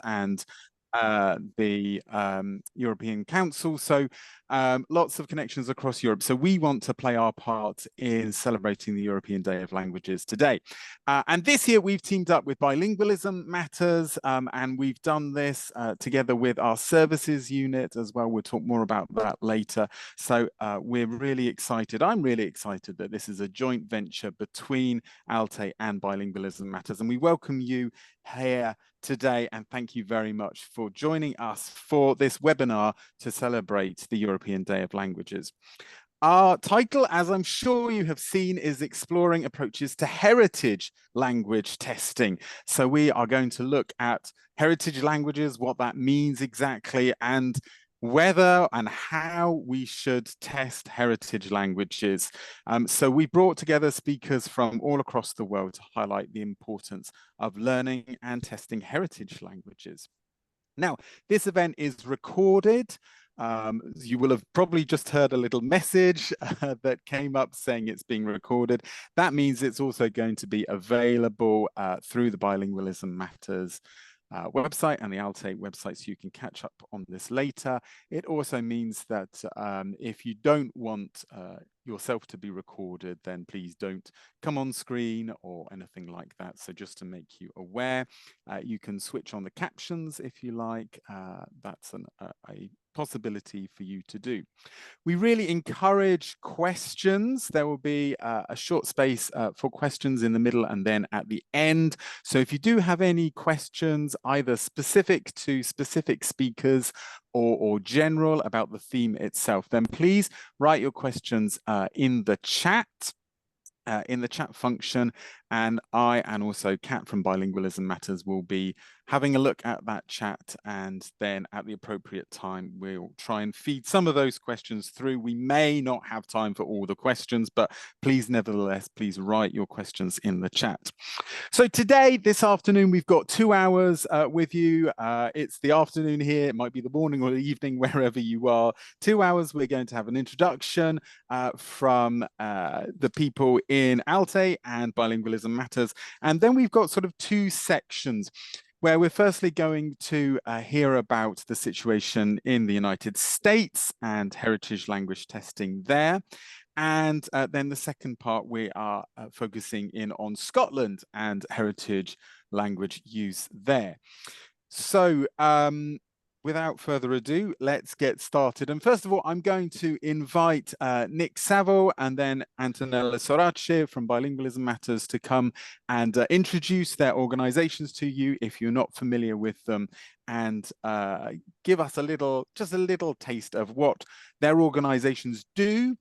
and the European Council. So lots of connections across Europe. So we want to play our part in celebrating the European Day of Languages today. And this year we've teamed up with Bilingualism Matters, and we've done this together with our services unit as well. We'll talk more about that later. So we're really excited. I'm really excited that this is a joint venture between ALTE and Bilingualism Matters. And we welcome you here today, and thank you very much for joining us for this webinar to celebrate the European Day of Languages. Our title, as I'm sure you have seen, is Exploring Approaches to Heritage Language Testing. So we are going to look at heritage languages, what that means exactly, and whether and how we should test heritage languages. So we brought together speakers from all across the world to highlight the importance of learning and testing heritage languages. Now, this event is recorded. You will have probably just heard a little message that came up saying it's being recorded. That means it's also going to be available through the Bilingualism Matters website and the ALTE website, so you can catch up on this later. It also means that if you don't want yourself to be recorded, then please don't come on screen or anything like that. So just to make you aware, you can switch on the captions if you like. That's a possibility for you to do. We really encourage questions. There will be a short space for questions in the middle and then at the end. So if you do have any questions, either specific to specific speakers or general about the theme itself, then please write your questions in the chat function, and I and also Kat from Bilingualism Matters will be having a look at that chat, and then at the appropriate time we'll try and feed some of those questions through. We may not have time for all the questions, but please nevertheless, please write your questions in the chat. So today, this afternoon, we've got 2 hours with you. It's the afternoon here. It might be the morning or the evening, wherever you are. 2 hours, we're going to have an introduction from the people in ALTE and Bilingualism Matters. And then we've got sort of 2 sections where we're firstly going to hear about the situation in the United States and heritage language testing there. And then the second part, we are focusing in on Scotland and heritage language use there. So without further ado, let's get started. And first of all, I'm going to invite Nick Saville and then Antonella Sorace from Bilingualism Matters to come and introduce their organizations to you if you're not familiar with them, and give us just a little taste of what their organizations do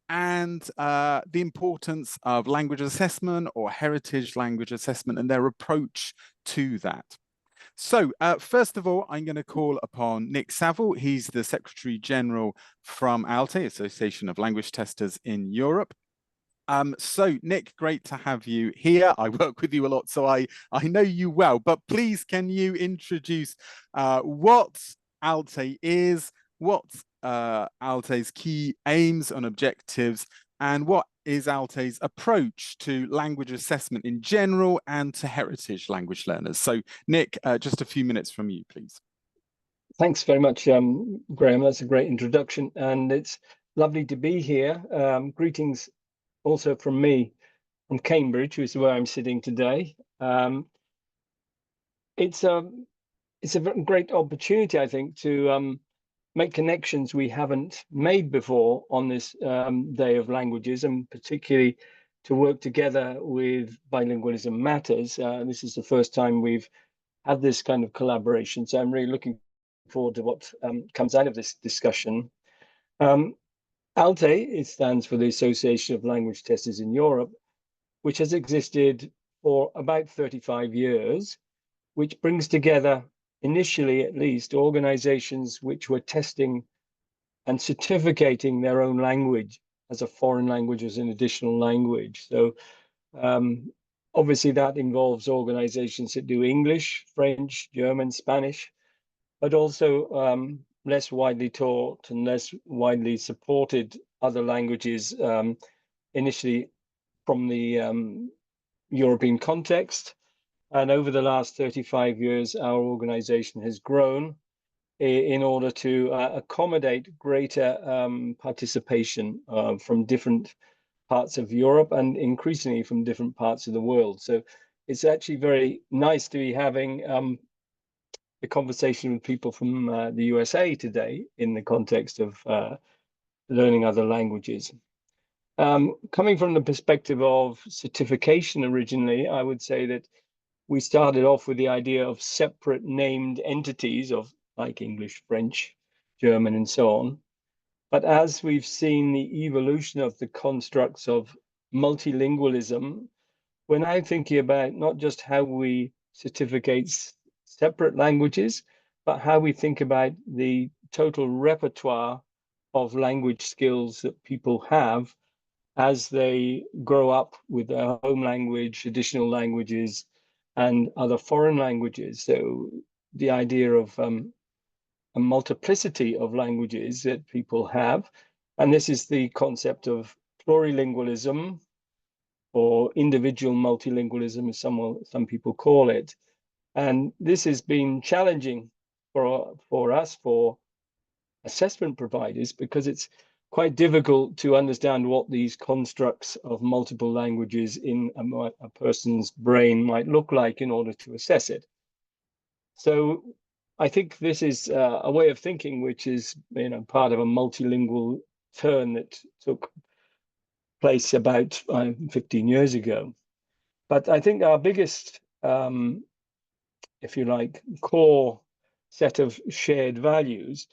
and the importance of language assessment or heritage language assessment and their approach to that. So first of all, I'm going to call upon Nick Saville. He's the Secretary General from ALTE, Association of Language Testers in Europe. So Nick, great to have you here. I work with you a lot, so I know you well, but please can you introduce what ALTE is, what ALTE's key aims and objectives, and what is ALTE's approach to language assessment in general and to heritage language learners. So Nick, just a few minutes from you, please. Thanks very much, Graham. That's a great introduction, and it's lovely to be here. Greetings also from me from Cambridge, which is where I'm sitting today. It's a great opportunity, I think, to make connections we haven't made before on this Day of Languages, and particularly to work together with Bilingualism Matters. This is the first time we've had this kind of collaboration, so I'm really looking forward to what comes out of this discussion. ALTE, it stands for the Association of Language Testers in Europe, which has existed for about 35 years, which brings together, initially at least, organizations which were testing and certificating their own language as a foreign language, as an additional language. So obviously that involves organizations that do English, French, German, Spanish, but also less widely taught and less widely supported other languages, initially from the European context, And over the last 35 years, our organization has grown in order to accommodate greater participation from different parts of Europe and increasingly from different parts of the world. So it's actually very nice to be having a conversation with people from the USA today in the context of learning other languages. Coming from the perspective of certification originally, I would say that we started off with the idea of separate named entities of like English, French, German, and so on. But as we've seen the evolution of the constructs of multilingualism, we're now thinking about not just how we certificate separate languages, but how we think about the total repertoire of language skills that people have as they grow up with their home language, additional languages, and other foreign languages. So the idea of a multiplicity of languages that people have, and this is the concept of plurilingualism or individual multilingualism, as some people call it. And this has been challenging for us, for assessment providers, because it's quite difficult to understand what these constructs of multiple languages in a person's brain might look like in order to assess it. So I think this is a way of thinking which is, part of a multilingual turn that took place about 15 years ago. But I think our biggest, if you like, core set of shared values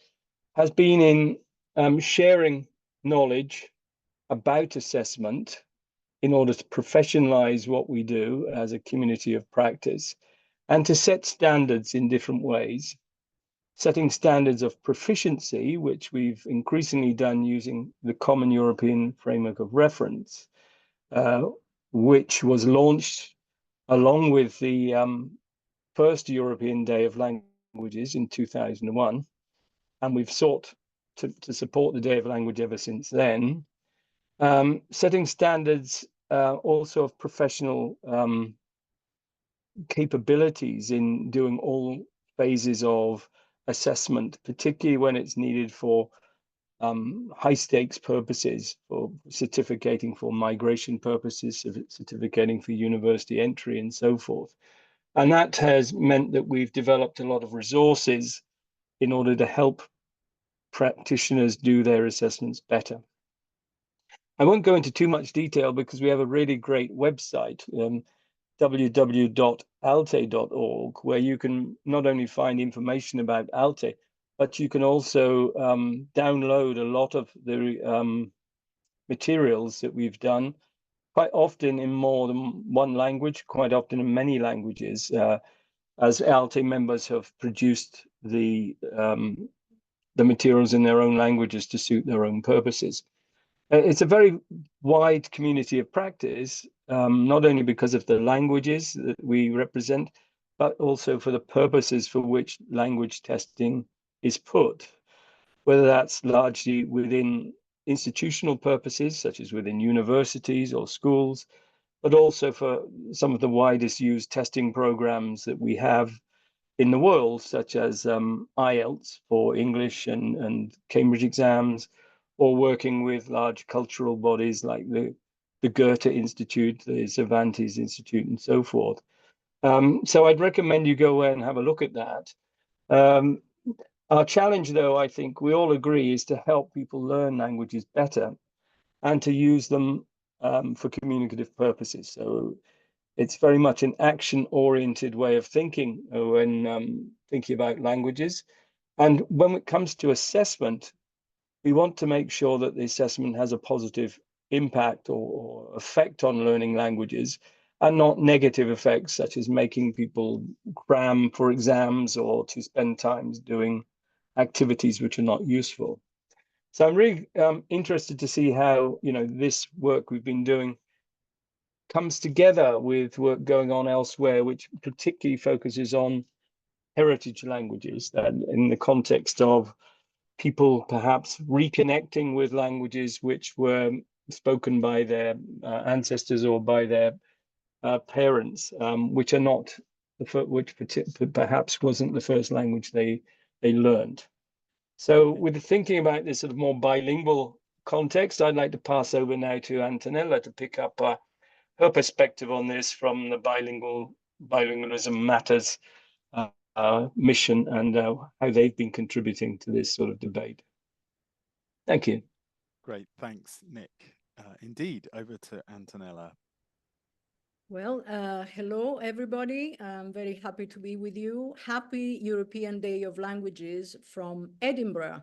has been in sharing knowledge about assessment in order to professionalize what we do as a community of practice and to set standards in different ways. Setting standards of proficiency, which we've increasingly done using the Common European Framework of Reference, which was launched along with the first European Day of Languages in 2001. And we've sought to support the Day of Language ever since then. Setting standards also of professional capabilities in doing all phases of assessment, particularly when it's needed for high stakes purposes, for certificating for migration purposes, certificating for university entry and so forth. And that has meant that we've developed a lot of resources in order to help practitioners do their assessments better. I won't go into too much detail because we have a really great website, www.alte.org, where you can not only find information about ALTE, but you can also download a lot of the materials that we've done, quite often in more than one language, quite often in many languages, as ALTE members have produced the materials in their own languages to suit their own purposes. It's a very wide community of practice, not only because of the languages that we represent, but also for the purposes for which language testing is put, whether that's largely within institutional purposes, such as within universities or schools, but also for some of the widest used testing programs that we have in the world, such as IELTS for English and Cambridge exams, or working with large cultural bodies like the Goethe Institute, the Cervantes Institute, and so forth. So I'd recommend you go and have a look at that. Our challenge, though, I think we all agree, is to help people learn languages better and to use them for communicative purposes. So it's very much an action-oriented way of thinking when thinking about languages. And when it comes to assessment, we want to make sure that the assessment has a positive impact or effect on learning languages and not negative effects, such as making people cram for exams or to spend time doing activities which are not useful. So I'm really interested to see how this work we've been doing comes together with work going on elsewhere, which particularly focuses on heritage languages, that in the context of people perhaps reconnecting with languages which were spoken by their ancestors or by their parents, which are not which perhaps wasn't the first language they learned. So with thinking about this sort of more bilingual context, I'd like to pass over now to Antonella to pick up her perspective on this from the Bilingualism Matters mission and how they've been contributing to this sort of debate. Thank you. Great, thanks, Nick. Indeed, over to Antonella. Well, hello, everybody. I'm very happy to be with you. Happy European Day of Languages from Edinburgh,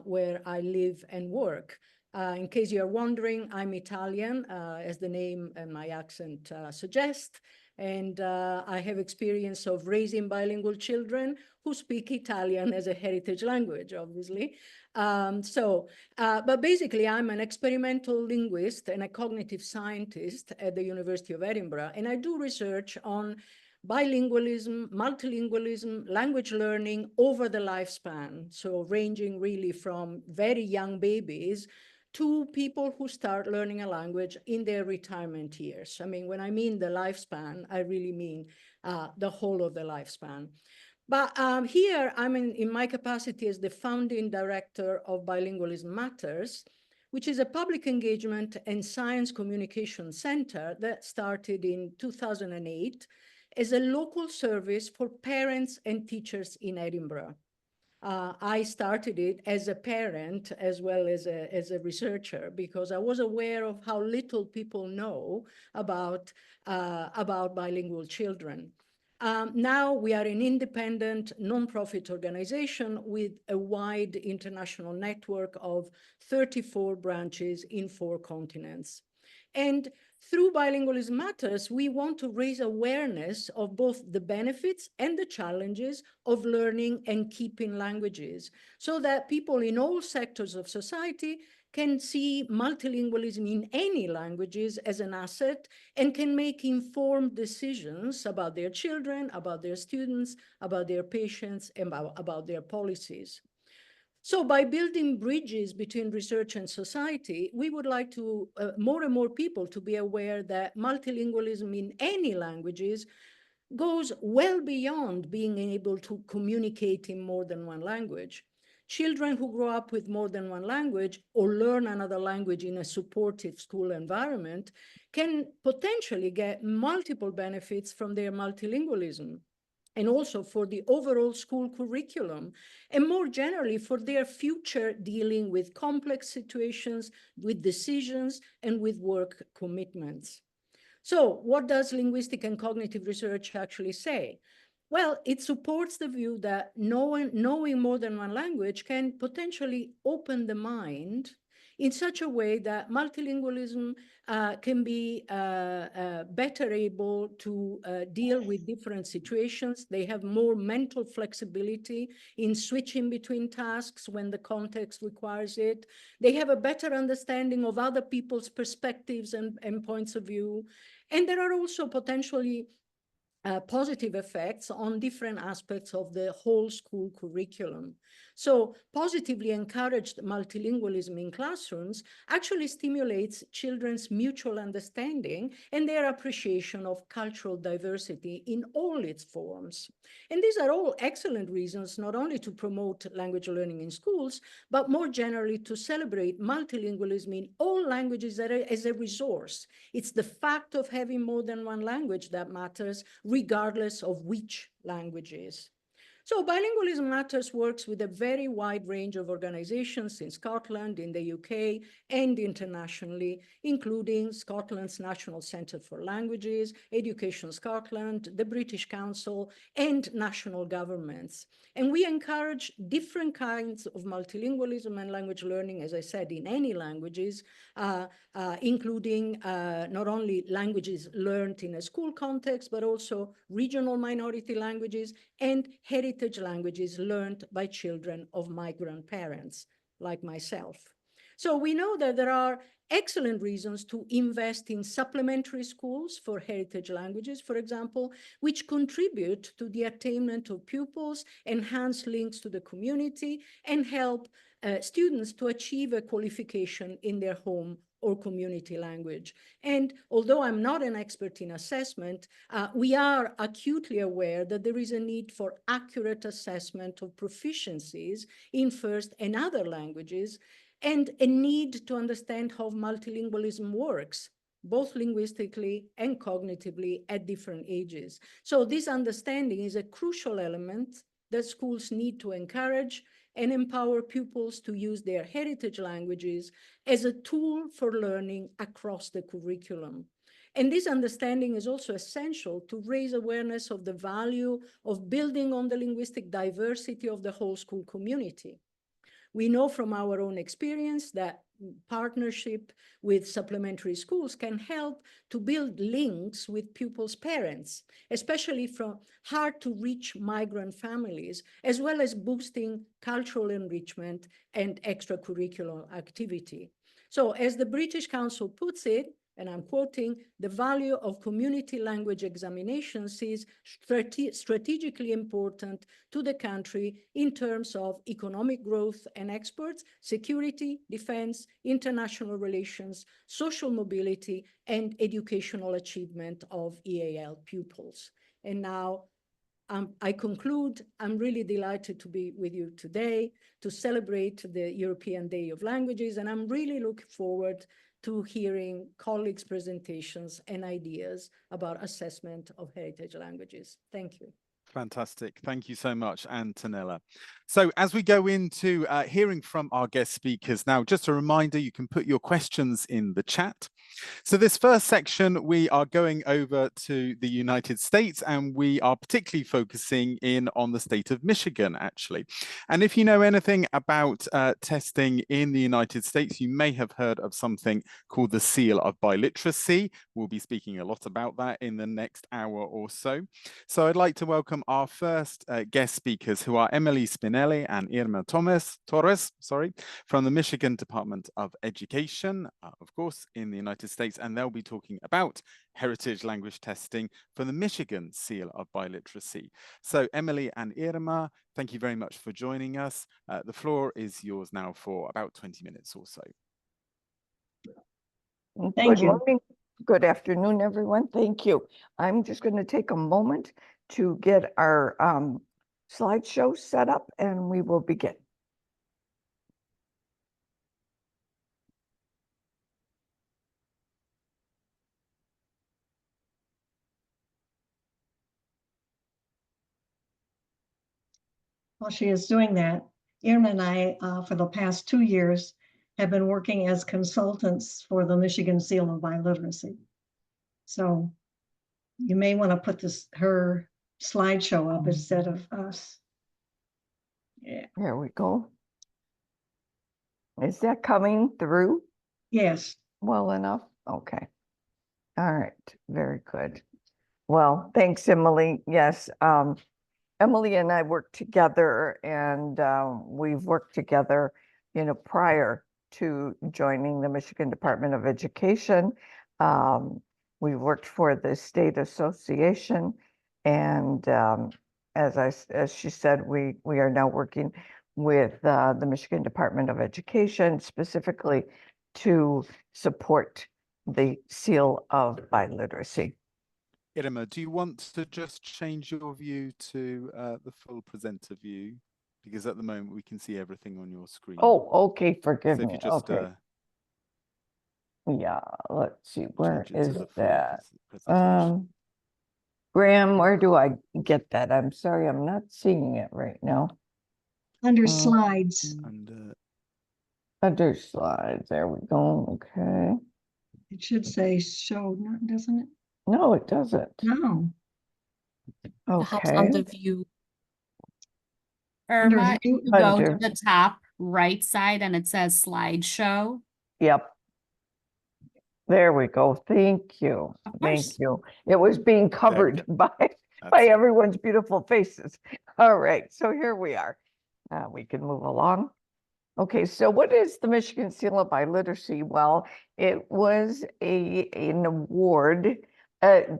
where I live and work. In case you are wondering, I'm Italian, as the name and my accent suggest. And I have experience of raising bilingual children who speak Italian as a heritage language, obviously. But basically, I'm an experimental linguist and a cognitive scientist at the University of Edinburgh, and I do research on bilingualism, multilingualism, language learning over the lifespan, so ranging really from very young babies to people who start learning a language in their retirement years. I mean, when I mean the lifespan, I really mean the whole of the lifespan. But here I'm in my capacity as the founding director of Bilingualism Matters, which is a public engagement and science communication center that started in 2008 as a local service for parents and teachers in Edinburgh. I started it as a parent as well as a researcher because I was aware of how little people know about bilingual children. Now we are an independent nonprofit organization with a wide international network of 34 branches in 4 continents. And through Bilingualism Matters, we want to raise awareness of both the benefits and the challenges of learning and keeping languages so that people in all sectors of society can see multilingualism in any languages as an asset and can make informed decisions about their children, about their students, about their patients, and about their policies. So by building bridges between research and society, we would like to more and more people to be aware that multilingualism in any languages goes well beyond being able to communicate in more than one language. Children who grow up with more than one language or learn another language in a supportive school environment can potentially get multiple benefits from their multilingualism, and also for the overall school curriculum, and more generally for their future dealing with complex situations, with decisions, and with work commitments. So what does linguistic and cognitive research actually say? Well, it supports the view that knowing more than one language can potentially open the mind in such a way that multilingualism can be better able to deal with different situations. They have more mental flexibility in switching between tasks when the context requires it. They have a better understanding of other people's perspectives and points of view. And there are also potentially positive effects on different aspects of the whole school curriculum. So positively encouraged multilingualism in classrooms actually stimulates children's mutual understanding and their appreciation of cultural diversity in all its forms. And these are all excellent reasons not only to promote language learning in schools, but more generally to celebrate multilingualism in all languages as a resource. It's the fact of having more than one language that matters, regardless of which languages. So Bilingualism Matters works with a very wide range of organizations in Scotland, in the UK, and internationally, including Scotland's National Centre for Languages, Education Scotland, the British Council, and national governments. And we encourage different kinds of multilingualism and language learning, as I said, in any languages, including not only languages learned in a school context, but also regional minority languages and heritage languages learned by children of migrant parents, like myself. So we know that there are excellent reasons to invest in supplementary schools for heritage languages, for example, which contribute to the attainment of pupils, enhance links to the community, and help students to achieve a qualification in their home or community language. And although I'm not an expert in assessment, we are acutely aware that there is a need for accurate assessment of proficiencies in first and other languages, and a need to understand how multilingualism works, both linguistically and cognitively at different ages. So this understanding is a crucial element that schools need to encourage and empower pupils to use their heritage languages as a tool for learning across the curriculum. And this understanding is also essential to raise awareness of the value of building on the linguistic diversity of the whole school community. We know from our own experience that partnership with supplementary schools can help to build links with pupils' parents, especially from hard-to-reach migrant families, as well as boosting cultural enrichment and extracurricular activity. So as the British Council puts it, and I'm quoting, the value of community language examinations is strategically important to the country in terms of economic growth and exports, security, defense, international relations, social mobility, and educational achievement of EAL pupils. And now I conclude, I'm really delighted to be with you today to celebrate the European Day of Languages, and I'm really looking forward to hearing colleagues' presentations and ideas about assessment of heritage languages. Thank you. Fantastic. Thank you so much, Antonella. So as we go into hearing from our guest speakers now, just a reminder, you can put your questions in the chat. So this first section, we are going over to the United States, and we are particularly focusing in on the state of Michigan, actually. And if you know anything about testing in the United States, you may have heard of something called the Seal of Biliteracy. We'll be speaking a lot about that in the next hour or so. So I'd like to welcome our first guest speakers, who are Emily Spinelli and Irma Torres, from the Michigan Department of Education, of course, in the United States, and they'll be talking about heritage language testing for the Michigan Seal of Biliteracy. So Emily and Irma, thank you very much for joining us. The floor is yours now for about 20 minutes or so. Thank you. Good morning. Good afternoon, everyone. Thank you. I'm just going to take a moment to get our slideshow set up, and we will begin. While she is doing that, Irma and I, for the past 2 years, have been working as consultants for the Michigan Seal of Biliteracy. So you may want to put her slideshow up instead of us. Yeah. There we go. Is that coming through? Yes. Well enough? Okay. All right. Very good. Well, thanks, Emily. Yes. Emily and I work together, and we've worked together, prior to joining the Michigan Department of Education. We worked for the state association, and as she said, we are now working with the Michigan Department of Education, specifically to support the Seal of Biliteracy. Irma, do you want to just change your view to the full presenter view? Because at the moment we can see everything on your screen. Oh, okay. Forgive me. Just, okay. Yeah, let's see. Where is that? Graham, where do I get that? I'm sorry, I'm not seeing it right now. Under slides. Under slides. There we go. Okay. It should say show, doesn't it? No, it doesn't. No. Okay. On the view. Irma, you go to the top right side and it says slideshow. Yep. There we go. Thank you. Thank you. It was being covered by everyone's beautiful faces. All right. So here we are. We can move along. Okay, so what is the Michigan Seal of Biliteracy? Well, it was an award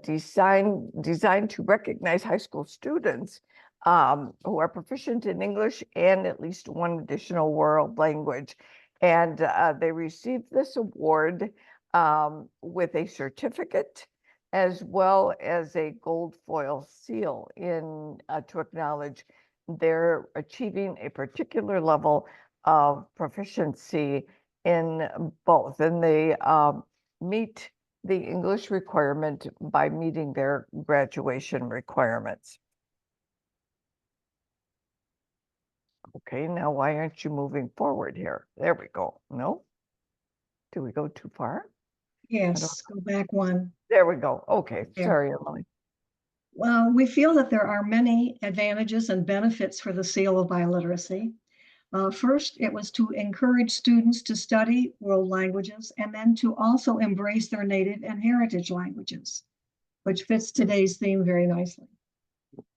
designed to recognize high school students who are proficient in English and at least one additional world language. And they received this award with a certificate as well as a gold foil seal in to acknowledge they're achieving a particular level of proficiency in both. And they meet the English requirement by meeting their graduation requirements. Okay, now why aren't you moving forward here? There we go. No? Do we go too far? Yes, go back one. There we go. Okay, There. sorry, Emily. Well, we feel that there are many advantages and benefits for the Seal of Biliteracy. First, it was to encourage students to study world languages and then to also embrace their native and heritage languages, which fits today's theme very nicely.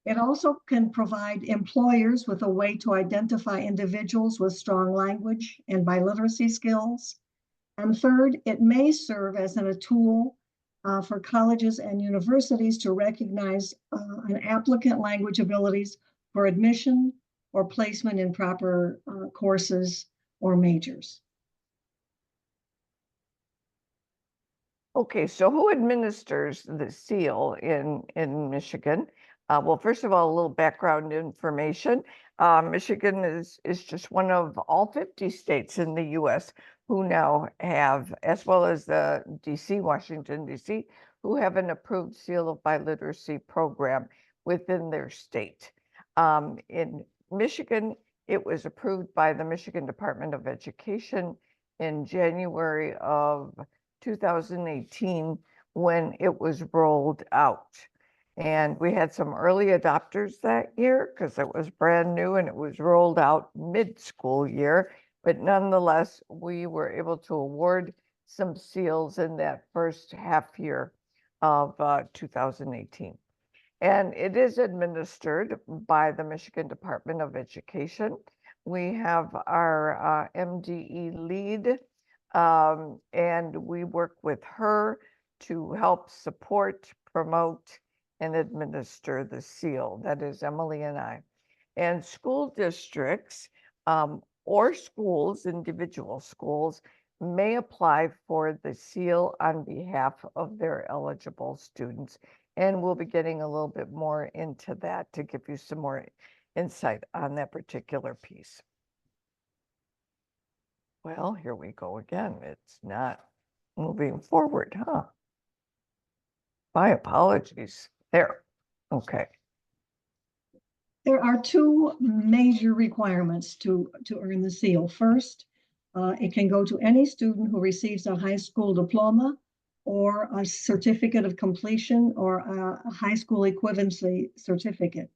It also can provide employers with a way to identify individuals with strong language and biliteracy skills. And third, it may serve as a tool for colleges and universities to recognize an applicant language abilities for admission or placement in proper courses or majors. Okay, so who administers the seal in Michigan? Well, first of all, a little background information. Michigan is just one of all 50 states in the US who now have, as well as the DC, Washington, DC, who have an approved Seal of Biliteracy program within their state. In Michigan, it was approved by the Michigan Department of Education in January of 2018 when it was rolled out. And we had some early adopters that year because it was brand new and it was rolled out mid-school year. But nonetheless, we were able to award some seals in that first half year of 2018. And it is administered by the Michigan Department of Education. We have our MDE lead, and we work with her to help support, promote, and administer the seal. That is Emily and I. And school districts or schools, individual schools, may apply for the seal on behalf of their eligible students. And we'll be getting a little bit more into that to give you some more insight on that particular piece. Well, here we go again. It's not moving forward, huh? My apologies. There. Okay. There are two major requirements to earn the seal. First, it can go to any student who receives a high school diploma or a certificate of completion or a high school equivalency certificate,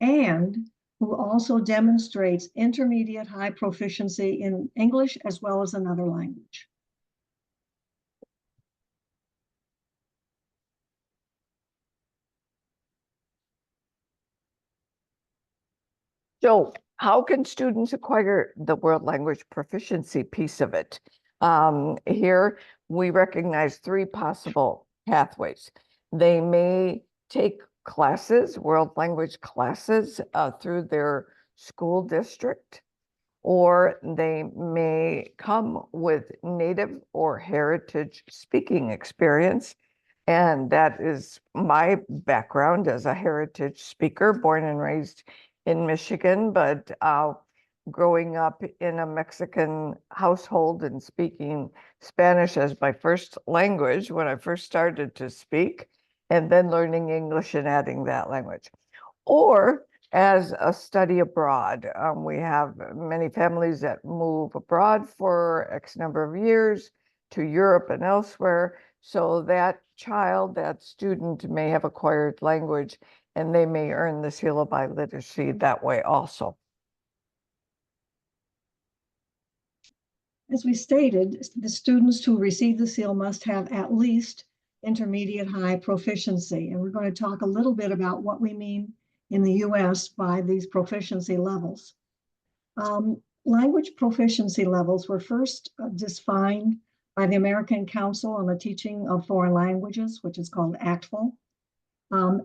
and who also demonstrates intermediate high proficiency in English as well as another language. So how can students acquire the world language proficiency piece of it? Here we recognize three possible pathways. They may take classes, world language classes through their school district, or they may come with native or heritage speaking experience. And that is my background as a heritage speaker, born and raised in Michigan, but growing up in a Mexican household and speaking Spanish as my first language when I first started to speak, and then learning English and adding that language. Or as a study abroad. We have many families that move abroad for X number of years to Europe and elsewhere. So that child, that student may have acquired language and they may earn the Seal of Biliteracy that way also. As we stated, the students who receive the seal must have at least intermediate high proficiency. And we're going to talk a little bit about what we mean in the US by these proficiency levels. Language proficiency levels were first defined by the American Council on the Teaching of Foreign Languages, which is called ACTFL,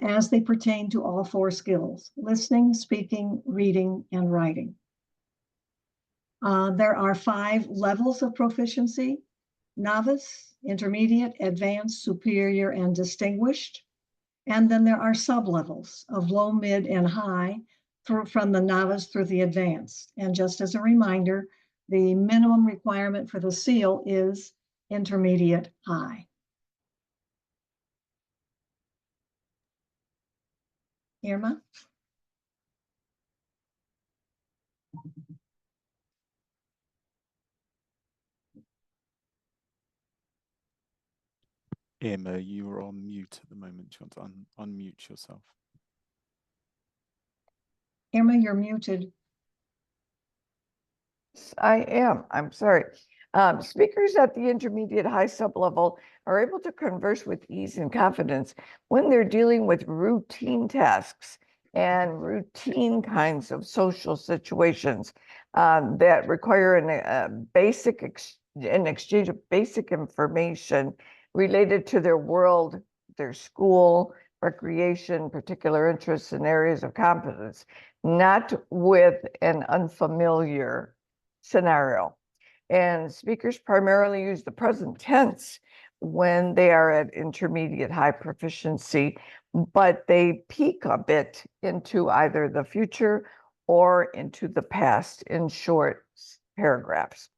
as they pertain to all four skills: listening, speaking, reading, and writing. There are 5 levels of proficiency: novice, intermediate, advanced, superior, and distinguished. And then there are sub-levels of low, mid, and high from the novice through the advanced. And just as a reminder, the minimum requirement for the seal is intermediate high. Irma? Irma, you're on mute at the moment. Do you want to unmute yourself? Irma, you're muted. I am. I'm sorry. Speakers at the intermediate high sublevel are able to converse with ease and confidence when they're dealing with routine tasks and routine kinds of social situations that require an exchange of basic information related to their world, their school, recreation, particular interests, and areas of competence, not with an unfamiliar scenario. And speakers primarily use the present tense when they are at intermediate high proficiency, but they peek a bit into either the future or into the past in short paragraphs.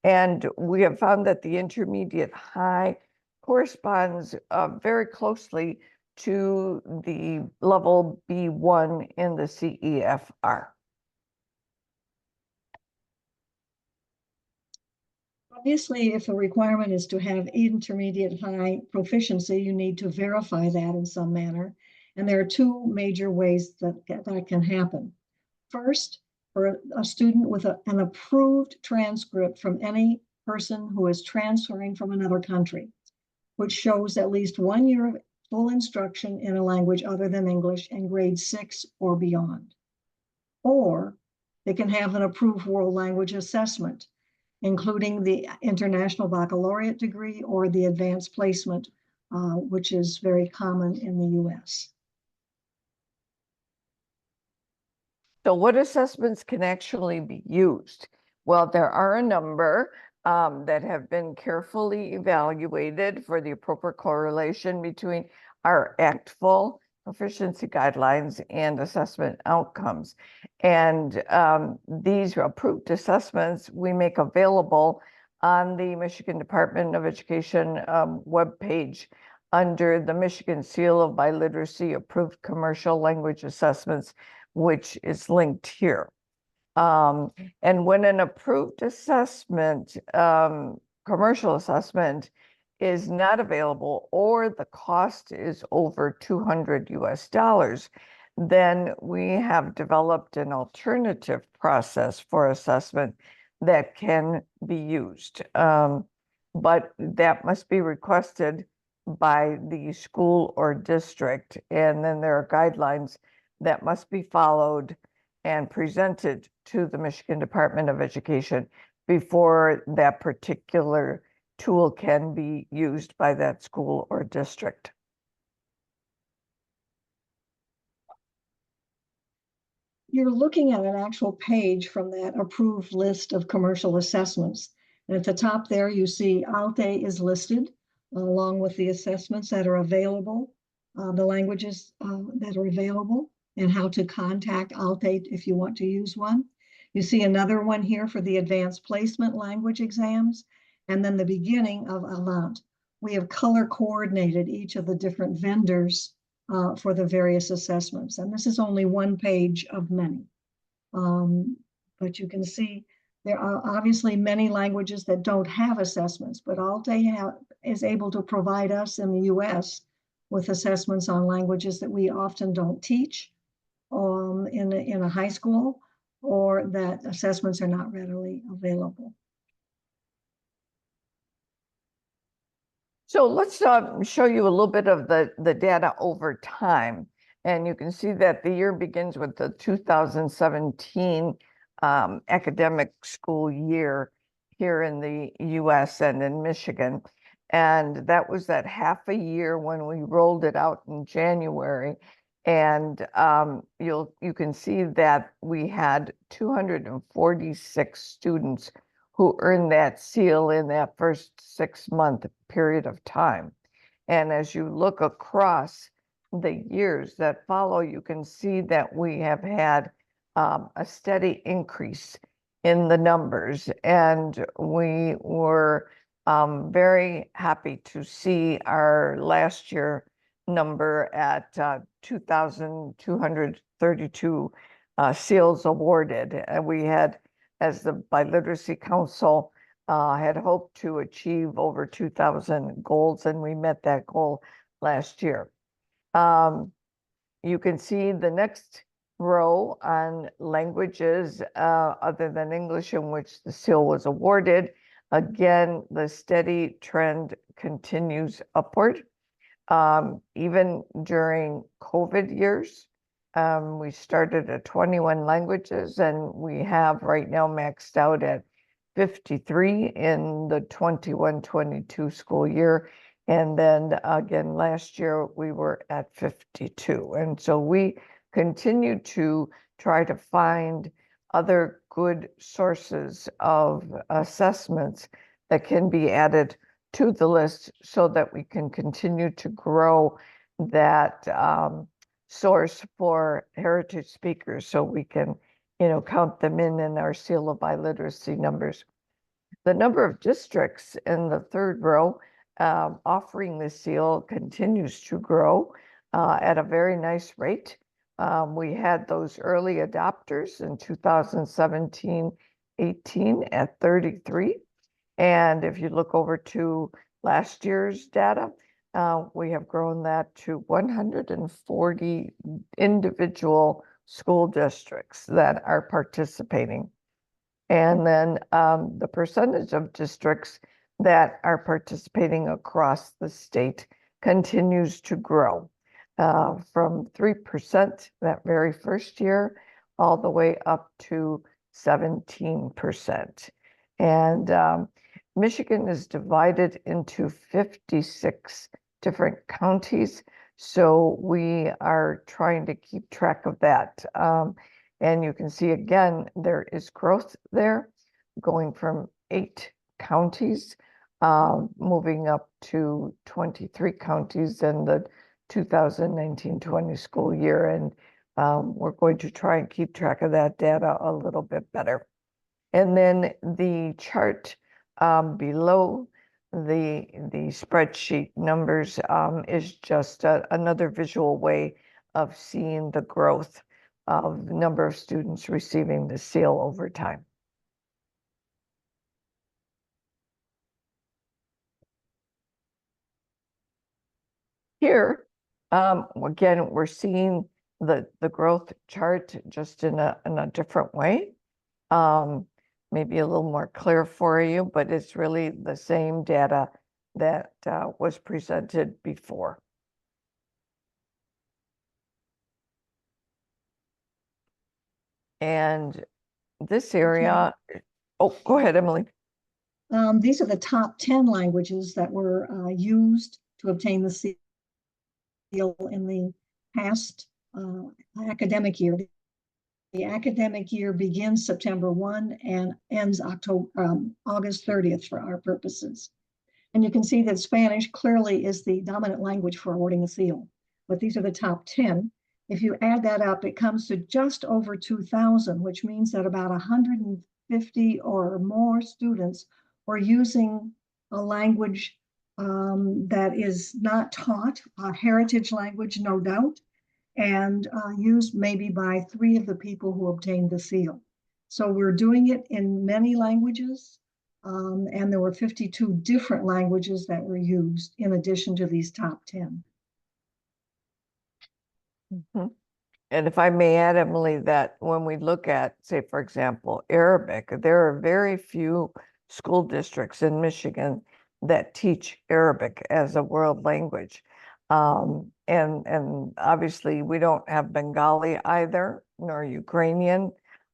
And we have found that the intermediate high corresponds very closely to the level B1 in the CEFR. Obviously, if a requirement is to have intermediate high proficiency, you need to verify that in some manner. And there are 2 major ways that can happen. First, for a student with an approved transcript from any person who is transferring from another country, which shows at least 1 year of full instruction in a language other than English in grade 6 or beyond. Or they can have an approved world language assessment, including the International Baccalaureate degree or the advanced placement, which is very common in the US. So what assessments can actually be used? Well, there are a number that have been carefully evaluated for the appropriate correlation between our ACTFL proficiency guidelines and assessment outcomes. And these approved assessments we make available on the Michigan Department of Education webpage under the Michigan Seal of Biliteracy Approved Commercial Language Assessments, which is linked here. And when an approved assessment, commercial assessment, is not available or the cost is over $200 US, then we have developed an alternative process for assessment that can be used. But that must be requested by the school or district. And then there are guidelines that must be followed and presented to the Michigan Department of Education before that particular tool can be used by that school or district. You're looking at an actual page from that approved list of commercial assessments. And at the top there, you see ALTE is listed along with the assessments that are available, the languages that are available, and how to contact ALTE if you want to use one. You see another one here for the advanced placement language exams, and then the beginning of ALANT. We have color coordinated each of the different vendors for the various assessments. And this is only one page of many. But you can see there are obviously many languages that don't have assessments, but ALTE is able to provide us in the US with assessments on languages that we often don't teach in a high school, or that assessments are not readily available. So let's show you a little bit of the data over time. And you can see that the year begins with the 2017 academic school year here in the US and in Michigan. And that was that half a year when we rolled it out in January. And you can see that we had 246 students who earned that seal in that first 6-month period of time. And as you look across the years that follow, you can see that we have had a steady increase in the numbers. And we were very happy to see our last year number at 2,232 seals awarded. And we had, as the Biliteracy Council, had hoped to achieve over 2,000 goals, and we met that goal last year. You can see the next row on languages other than English in which the seal was awarded. Again, the steady trend continues upward. Even during COVID years, we started at 21 languages, and we have right now maxed out at 53 in the 21-22 school year. And then again, last year we were at 52. And so we continue to try to find other good sources of assessments that can be added to the list so that we can continue to grow that source for heritage speakers, so we can, count them in our Seal of Biliteracy numbers. The number of districts in the third row offering the seal continues to grow at a very nice rate. We had those early adopters in 2017-18 at 33. And if you look over to last year's data, we have grown that to 140 individual school districts that are participating. And then the percentage of districts that are participating across the state continues to grow from 3% that very first year all the way up to 17%. And Michigan is divided into 56 different counties, so we are trying to keep track of that. And you can see again, there is growth there, going from 8 counties, moving up to 23 counties in the 2019-20 school year. And we're going to try and keep track of that data a little bit better. And then the chart below the spreadsheet numbers is just another visual way of seeing the growth of the number of students receiving the seal over time. Here, again, we're seeing the growth chart just in a different way. Maybe a little more clear for you, but it's really the same data that was presented before. And this area, oh, go ahead, Emily. These are the top 10 languages that were used to obtain the seal in the past academic year. The academic year begins September 1 and ends August 30th for our purposes. And you can see that Spanish clearly is the dominant language for awarding the seal, but these are the top 10. If you add that up, it comes to just over 2,000, which means that about 150 or more students were using a language that is not taught, a heritage language, no doubt, and used maybe by 3 of the people who obtained the seal. So we're doing it in many languages, and there were 52 different languages that were used in addition to these top 10. Mm-hmm. And if I may add, Emily, that when we look at, say, for example, Arabic, there are very few school districts in Michigan that teach Arabic as a world language. And obviously we don't have Bengali either, nor Ukrainian.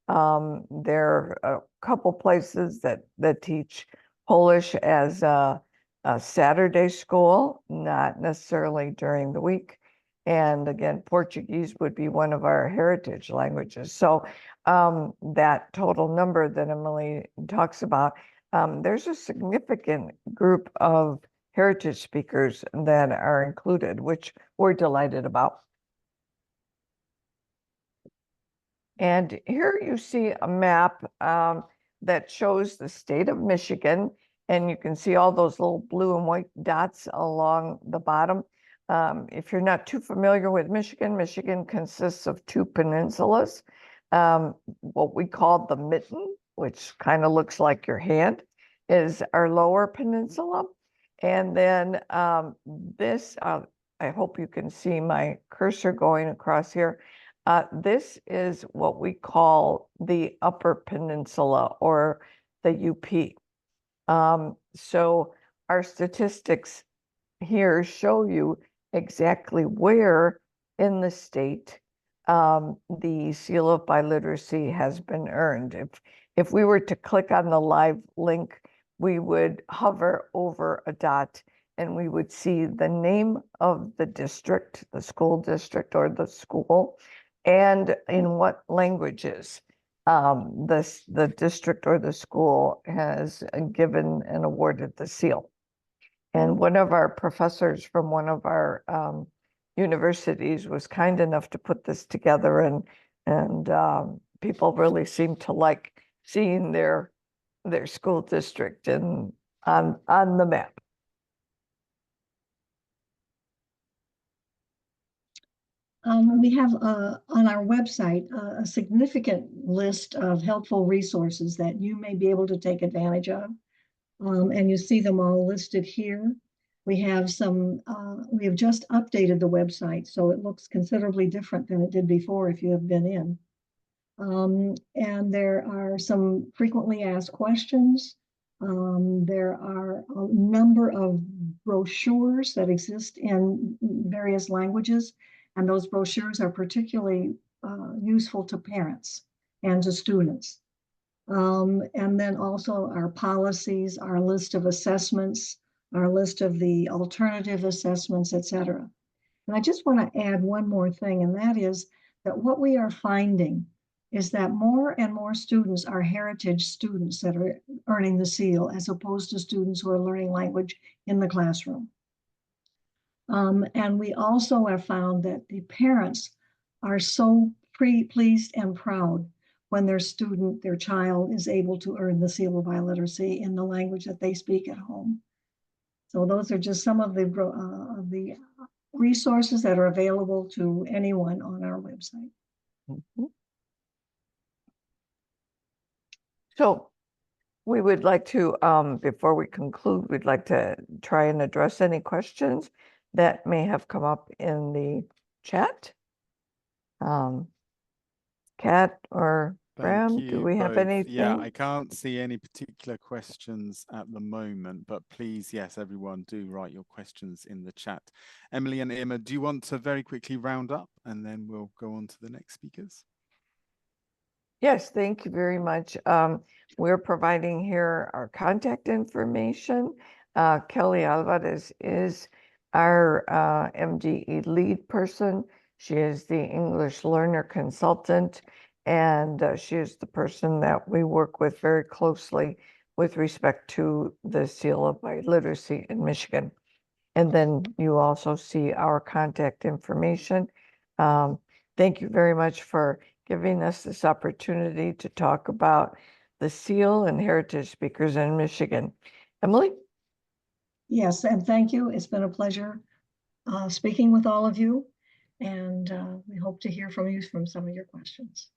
There are a couple places that teach Polish as a Saturday school, not necessarily during the week. And again, Portuguese would be one of our heritage languages. So that total number that Emily talks about, there's a significant group of heritage speakers that are included, which we're delighted about. And here you see a map that shows the state of Michigan, and you can see all those little blue and white dots along the bottom. If you're not too familiar with Michigan, Michigan consists of two peninsulas, what we call the mitten, which kind of looks like your hand, is our lower peninsula. And then this, I hope you can see my cursor going across here. This is what we call the Upper Peninsula, or the UP. So our statistics here show you exactly where in the state the seal of biliteracy has been earned. If we were to click on the live link, we would hover over a dot and we would see the name of the district, the school district or the school, and in what languages the district or the school has given and awarded the seal. And one of our professors from one of our universities was kind enough to put this together, and people really seem to like seeing their school district on the map. We have on our website a significant list of helpful resources that you may be able to take advantage of. And you see them all listed here. We have some, we have just updated the website, so it looks considerably different than it did before if you have been in. And there are some frequently asked questions. There are a number of brochures that exist in various languages, and those brochures are particularly useful to parents and to students. And then also our policies, our list of assessments, our list of the alternative assessments, etc. And I just want to add one more thing, and that is that what we are finding is that more and more students are heritage students that are earning the seal, as opposed to students who are learning language in the classroom. And we also have found that the parents are so pleased and proud when their child is able to earn the seal of biliteracy in the language that they speak at home. So those are just some of the resources that are available to anyone on our website. Mm-hmm. So we would like to, before we conclude, we'd like to try and address any questions that may have come up in the chat. Kat or Bram, do we have anything? Yeah, I can't see any particular questions at the moment, but please, yes, everyone, do write your questions in the chat. Emily and Irma, do you want to very quickly round up and then we'll go on to the next speakers? Yes, thank you very much. We're providing here our contact information. Kelly Alvarez is our MDE lead person. She is the English learner consultant, and she is the person that we work with very closely with respect to the seal of biliteracy in Michigan. And then you also see our contact information. Thank you very much for giving us this opportunity to talk about the seal and heritage speakers in Michigan. Emily? Yes, and thank you. It's been a pleasure speaking with all of you, and we hope to hear from you from some of your questions.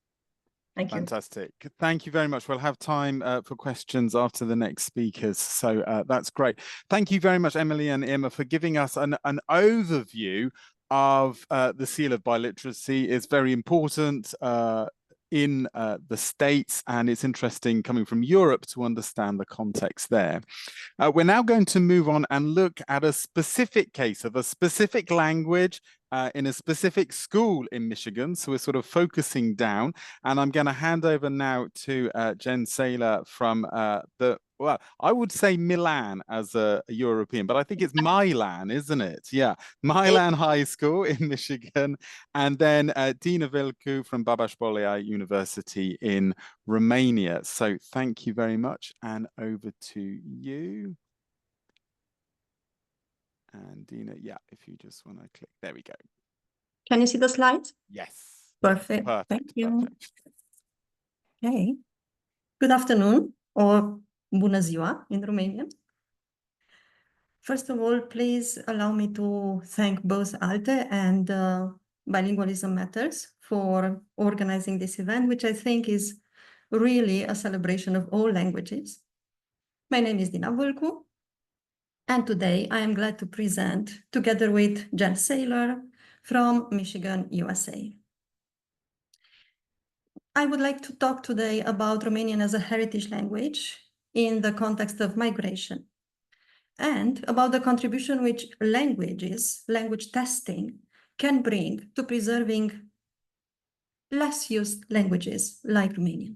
Thank you. Fantastic. Thank you very much. We'll have time for questions after the next speakers. So that's great. Thank you very much, Emily and Irma, for giving us an overview of the seal of biliteracy. It's very important in the States, and it's interesting coming from Europe to understand the context there. We're now going to move on and look at a specific case of a specific language in a specific school in Michigan. So we're sort of focusing down, and I'm going to hand over now to Jen Saylor from the Well, I would say Milan as a European, but I think it's Milan, isn't it? Yeah, Milan High School in Michigan, and then Dina Vilcu from Babeș-Bolyai University in Romania. So thank you very much, and over to you. And Dina, yeah, if you just want to click, there we go. Can you see the slides? Yes. Perfect. Perfect. Thank you. Perfect. Okay. Good afternoon or bună ziua in Romanian. First of all, please allow me to thank both ALTE and Bilingualism Matters for organizing this event, which I think is really a celebration of all languages. My name is Dina Vulcu, and today I am glad to present, together with Jen Saylor from Michigan, USA. I would like to talk today about Romanian as a heritage language in the context of migration, and about the contribution which language testing, can bring to preserving less used languages like Romanian.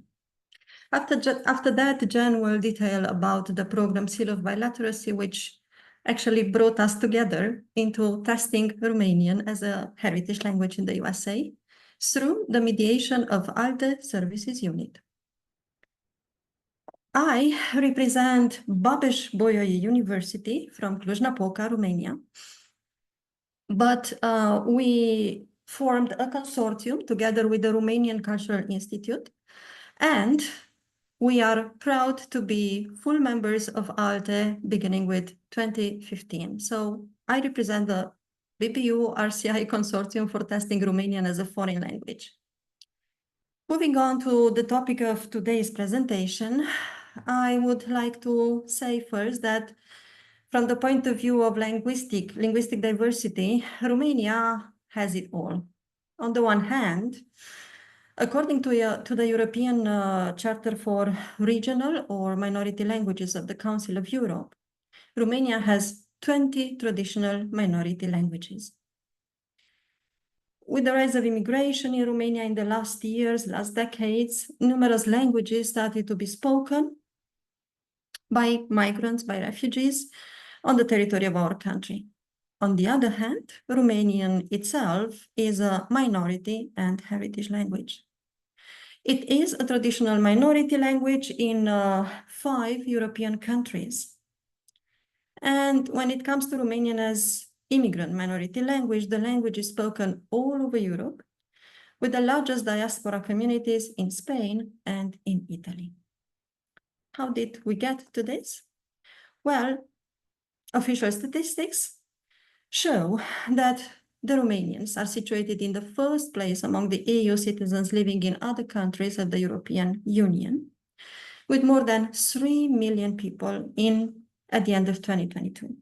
After that, Jen will detail about the program Seal of Biliteracy, which actually brought us together into testing Romanian as a heritage language in the USA through the mediation of ALTE Services Unit. I represent Babeș-Bolyai University from Cluj-Napoca, Romania. But we formed a consortium together with the Romanian Cultural Institute, and we are proud to be full members of ALTE beginning with 2015. So I represent the BPU RCI Consortium for Testing Romanian as a Foreign Language. Moving on to the topic of today's presentation, I would like to say first that from the point of view of linguistic diversity, Romania has it all. On the one hand, according to the European Charter for Regional or Minority Languages of the Council of Europe, Romania has 20 traditional minority languages. With the rise of immigration in Romania in the last decades, numerous languages started to be spoken by migrants, by refugees on the territory of our country. On the other hand, Romanian itself is a minority and heritage language. It is a traditional minority language in 5 European countries. And when it comes to Romanian as immigrant minority language, the language is spoken all over Europe, with the largest diaspora communities in Spain and in Italy. How did we get to this? Well, official statistics show that the Romanians are situated in the first place among the EU citizens living in other countries of the European Union, with more than 3 million people at the end of 2022.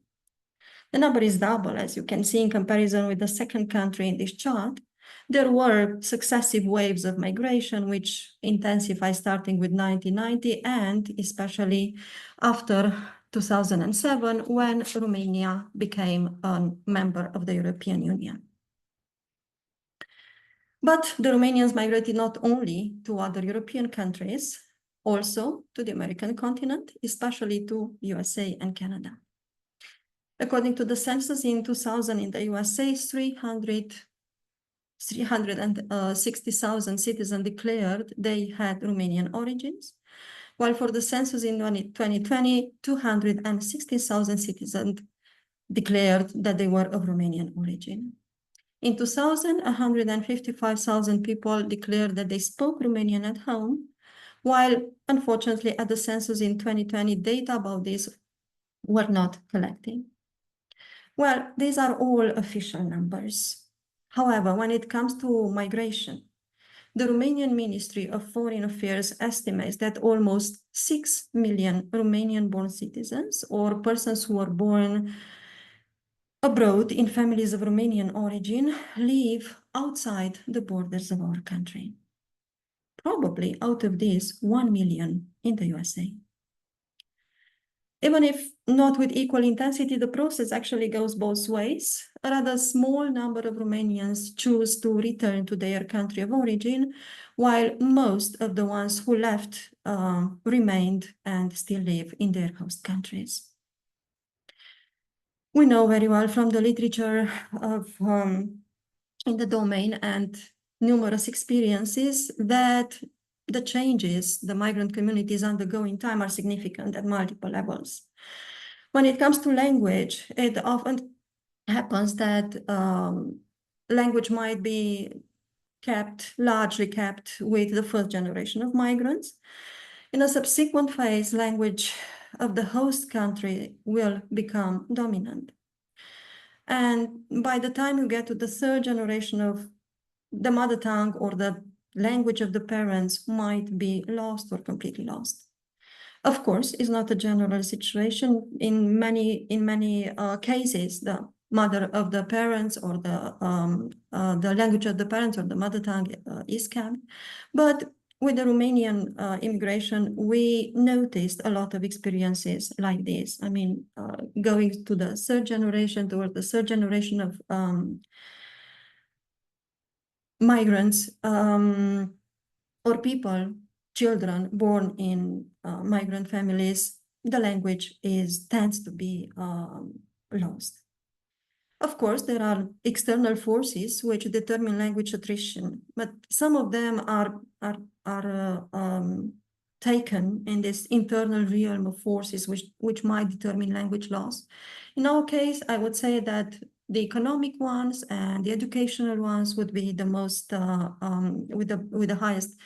The number is double, as you can see, in comparison with the second country in this chart. There were successive waves of migration, which intensified starting with 1990 and especially after 2007, when Romania became a member of the European Union. But the Romanians migrated not only to other European countries, also to the American continent, especially to USA and Canada. According to the census in 2000 in the USA, 360,000 citizens declared they had Romanian origins, while for the census in 2020, 260,000 citizens declared that they were of Romanian origin. In 2000, 155,000 people declared that they spoke Romanian at home, while unfortunately at the census in 2020, data about this were not collected. Well, these are all official numbers. However, when it comes to migration, the Romanian Ministry of Foreign Affairs estimates that almost 6 million Romanian-born citizens or persons who were born abroad in families of Romanian origin live outside the borders of our country. Probably out of these, 1 million in the USA. Even if not with equal intensity, the process actually goes both ways. A rather small number of Romanians choose to return to their country of origin, while most of the ones who left remained and still live in their host countries. We know very well from the literature of in the domain and numerous experiences that the changes the migrant communities undergo in time are significant at multiple levels. When it comes to language, it often happens that language might be largely kept with the first generation of migrants. In a subsequent phase, language of the host country will become dominant. And by the time you get to the third generation of the mother tongue or the language of the parents might be lost or completely lost. Of course, it's not a general situation. In many cases, the mother of the parents or the language of the parents or the mother tongue is kept. But with the Romanian immigration, we noticed a lot of experiences like this. I mean, going to the third generation, toward the third generation of migrants or people, children born in migrant families, the language tends to be lost. Of course, there are external forces which determine language attrition, but some of them are taken in this internal realm of forces which might determine language loss. In our case, I would say that the economic ones and the educational ones would be the most with the highest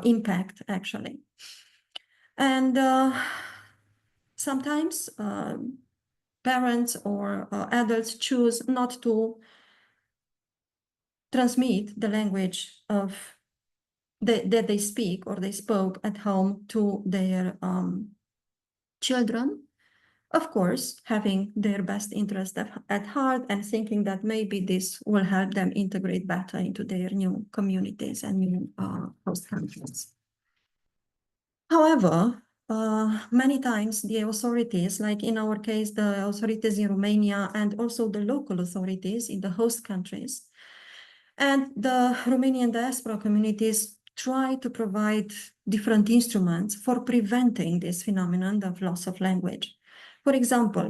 impact, actually. And sometimes parents or adults choose not to transmit the language of that they speak or they spoke at home to their children. Of course, having their best interest at heart and thinking that maybe this will help them integrate better into their new communities and new host countries. However, many times the authorities, like in our case, the authorities in Romania and also the local authorities in the host countries, and the Romanian diaspora communities try to provide different instruments for preventing this phenomenon of loss of language. For example,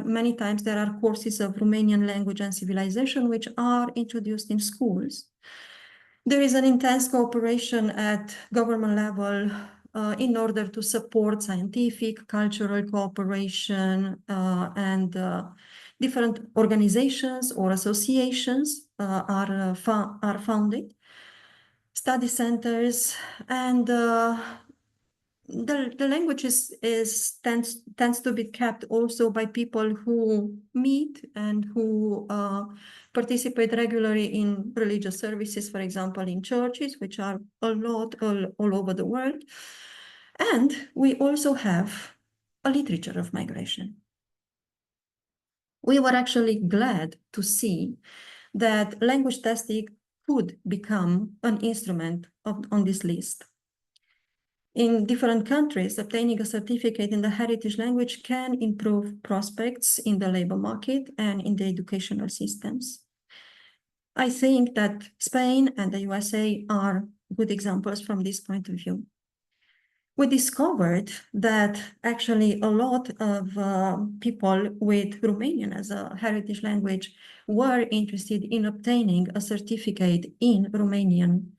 many times there are courses of Romanian language and civilization which are introduced in schools. There is an intense cooperation at government level in order to support scientific, cultural cooperation and different organizations or associations are founded, study centers, and the language tends to be kept also by people who meet and who participate regularly in religious services, for example, in churches, which are a lot all over the world. And we also have a literature of migration. We were actually glad to see that language testing could become an instrument on this list. In different countries, obtaining a certificate in the heritage language can improve prospects in the labor market and in the educational systems. I think that Spain and the USA are good examples from this point of view. We discovered that actually a lot of people with Romanian as a heritage language were interested in obtaining a certificate in Romanian.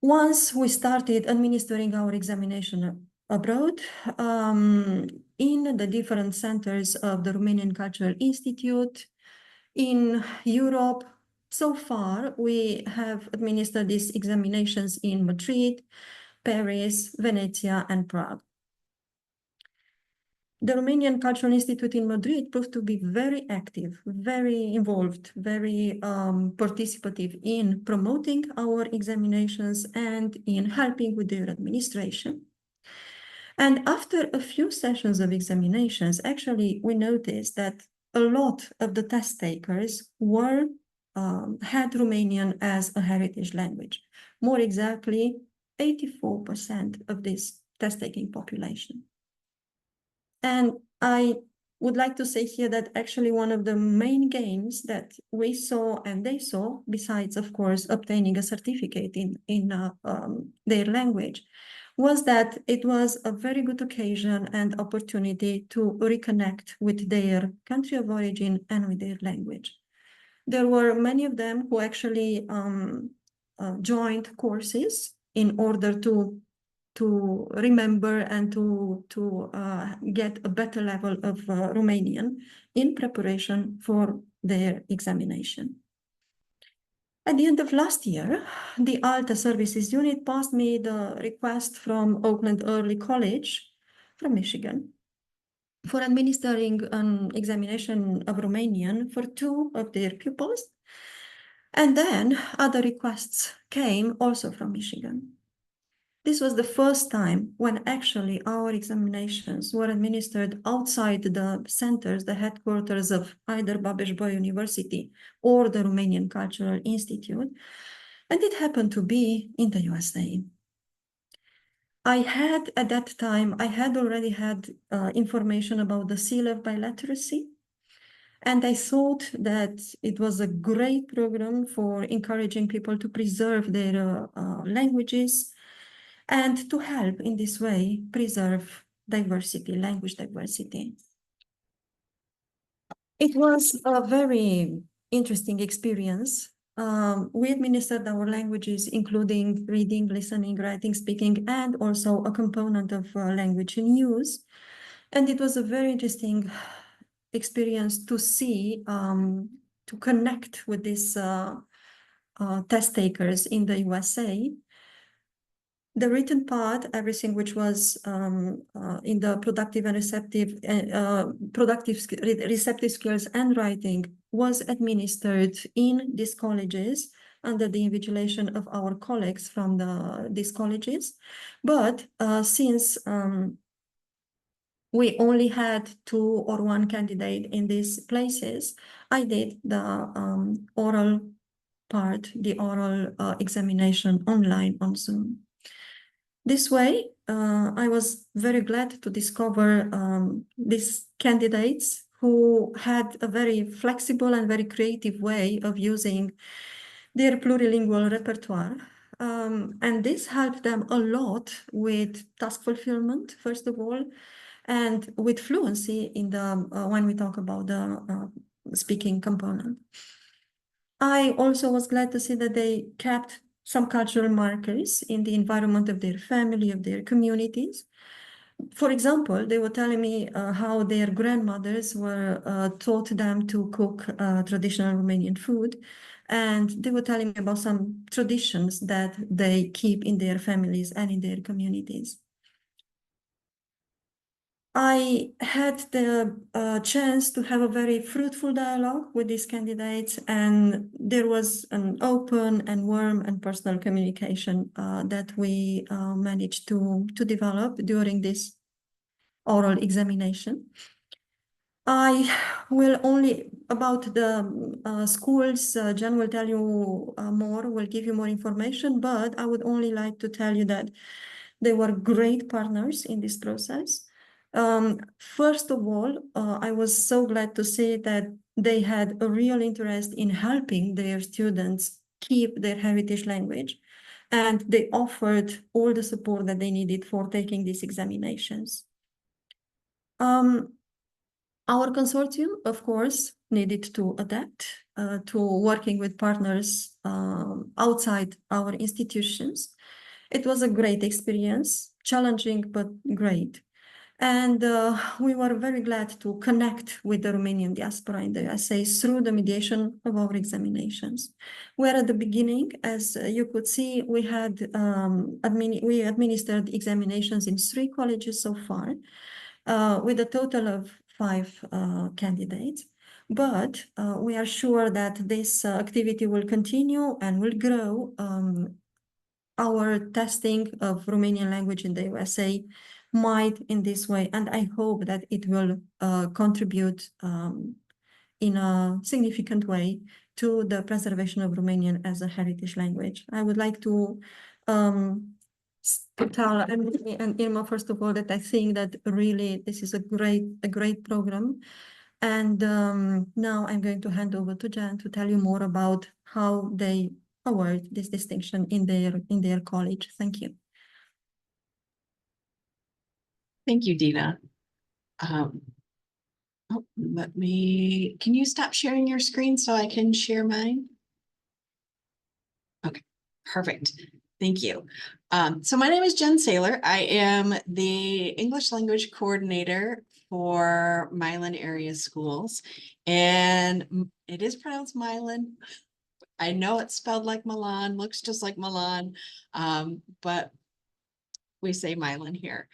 Once we started administering our examination abroad, in the different centers of the Romanian Cultural Institute in Europe, so far we have administered these examinations in Madrid, Paris, Venezia, and Prague. The Romanian Cultural Institute in Madrid proved to be very active, very involved, very participative in promoting our examinations and in helping with their administration. And after a few sessions of examinations, actually, we noticed that a lot of the test takers had Romanian as a heritage language. More exactly, 84% of this test-taking population. And I would like to say here that actually one of the main gains that we saw and they saw, besides, of course, obtaining a certificate in their language, was that it was a very good occasion and opportunity to reconnect with their country of origin and with their language. There were many of them who actually joined courses in order to remember and to get a better level of Romanian in preparation for their examination. At the end of last year, the ALTA Services Unit passed me the request from Oakland Early College from Michigan for administering an examination of Romanian for 2 of their pupils. And then other requests came also from Michigan. This was the first time when actually our examinations were administered outside the centers, the headquarters of either Babeș-Bolyai University or the Romanian Cultural Institute, and it happened to be in the USA. At that time, I had already had information about the Seal of Biliteracy, and I thought that it was a great program for encouraging people to preserve their languages and to help in this way preserve diversity, language diversity. It was a very interesting experience. We administered our languages, including reading, listening, writing, speaking, and also a component of language in use. And it was a very interesting experience to see, to connect with these test takers in the USA. The written part, everything which was in the productive and receptive skills and writing, was administered in these colleges under the invigilation of our colleagues from these colleges. But since we only had 2 or 1 candidate in these places, I did the oral part, the oral examination online on Zoom. This way, I was very glad to discover these candidates who had a very flexible and very creative way of using their plurilingual repertoire. And this helped them a lot with task fulfillment, first of all, and with fluency in the when we talk about the speaking component. I also was glad to see that they kept some cultural markers in the environment of their family, of their communities. For example, they were telling me how their grandmothers were taught them to cook traditional Romanian food. And they were telling me about some traditions that they keep in their families and in their communities. I had the chance to have a very fruitful dialogue with these candidates, and there was an open and warm and personal communication that we managed to develop during this oral examination. I will only, about the schools, Jen will tell you more, will give you more information, but I would only like to tell you that they were great partners in this process. First of all, I was so glad to see that they had a real interest in helping their students keep their heritage language, and they offered all the support that they needed for taking these examinations. Our consortium, of course, needed to adapt to working with partners outside our institutions. It was a great experience, challenging but great. And we were very glad to connect with the Romanian diaspora in the USA through the mediation of our examinations. Where at the beginning, as you could see, we had we administered examinations in 3 colleges so far, with a total of 5 candidates. But we are sure that this activity will continue and will grow. Our testing of Romanian language in the USA might in this way, and I hope that it will contribute in a significant way to the preservation of Romanian as a heritage language. I would like to to tell Emily and Irma, first of all, that I think that really this is a great program. And now I'm going to hand over to Jan to tell you more about how they award this distinction in their college. Thank you. Thank you, Dina. Can you stop sharing your screen so I can share mine? Okay, perfect. Thank you. So my name is Jen Saylor. I am the English language coordinator for Milan area schools, and it is pronounced Milan. I know it's spelled like Milan, looks just like Milan, but we say Milan here.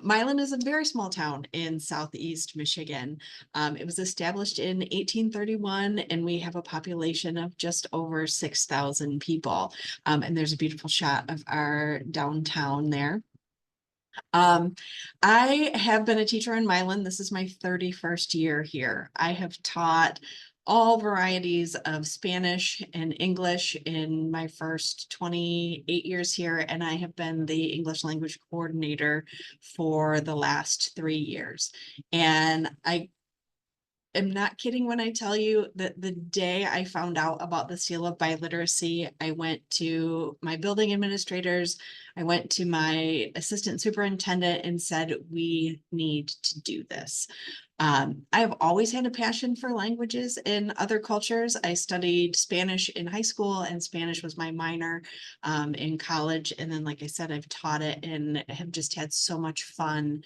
Milan is a very small town in southeast Michigan. It was established in 1831, and we have a population of just over 6,000 people. And there's a beautiful shot of our downtown there. I have been a teacher in Milan. This is my 31st year here. I have taught all varieties of Spanish and English in my first 28 years here, and I have been the English language coordinator for the last 3 years. And I am not kidding when I tell you that the day I found out about the Seal of Biliteracy, I went to my building administrators, I went to my assistant superintendent and said, we need to do this. I have always had a passion for languages in other cultures. I studied Spanish in high school, and Spanish was my minor in college. And then, like I said, I've taught it and have just had so much fun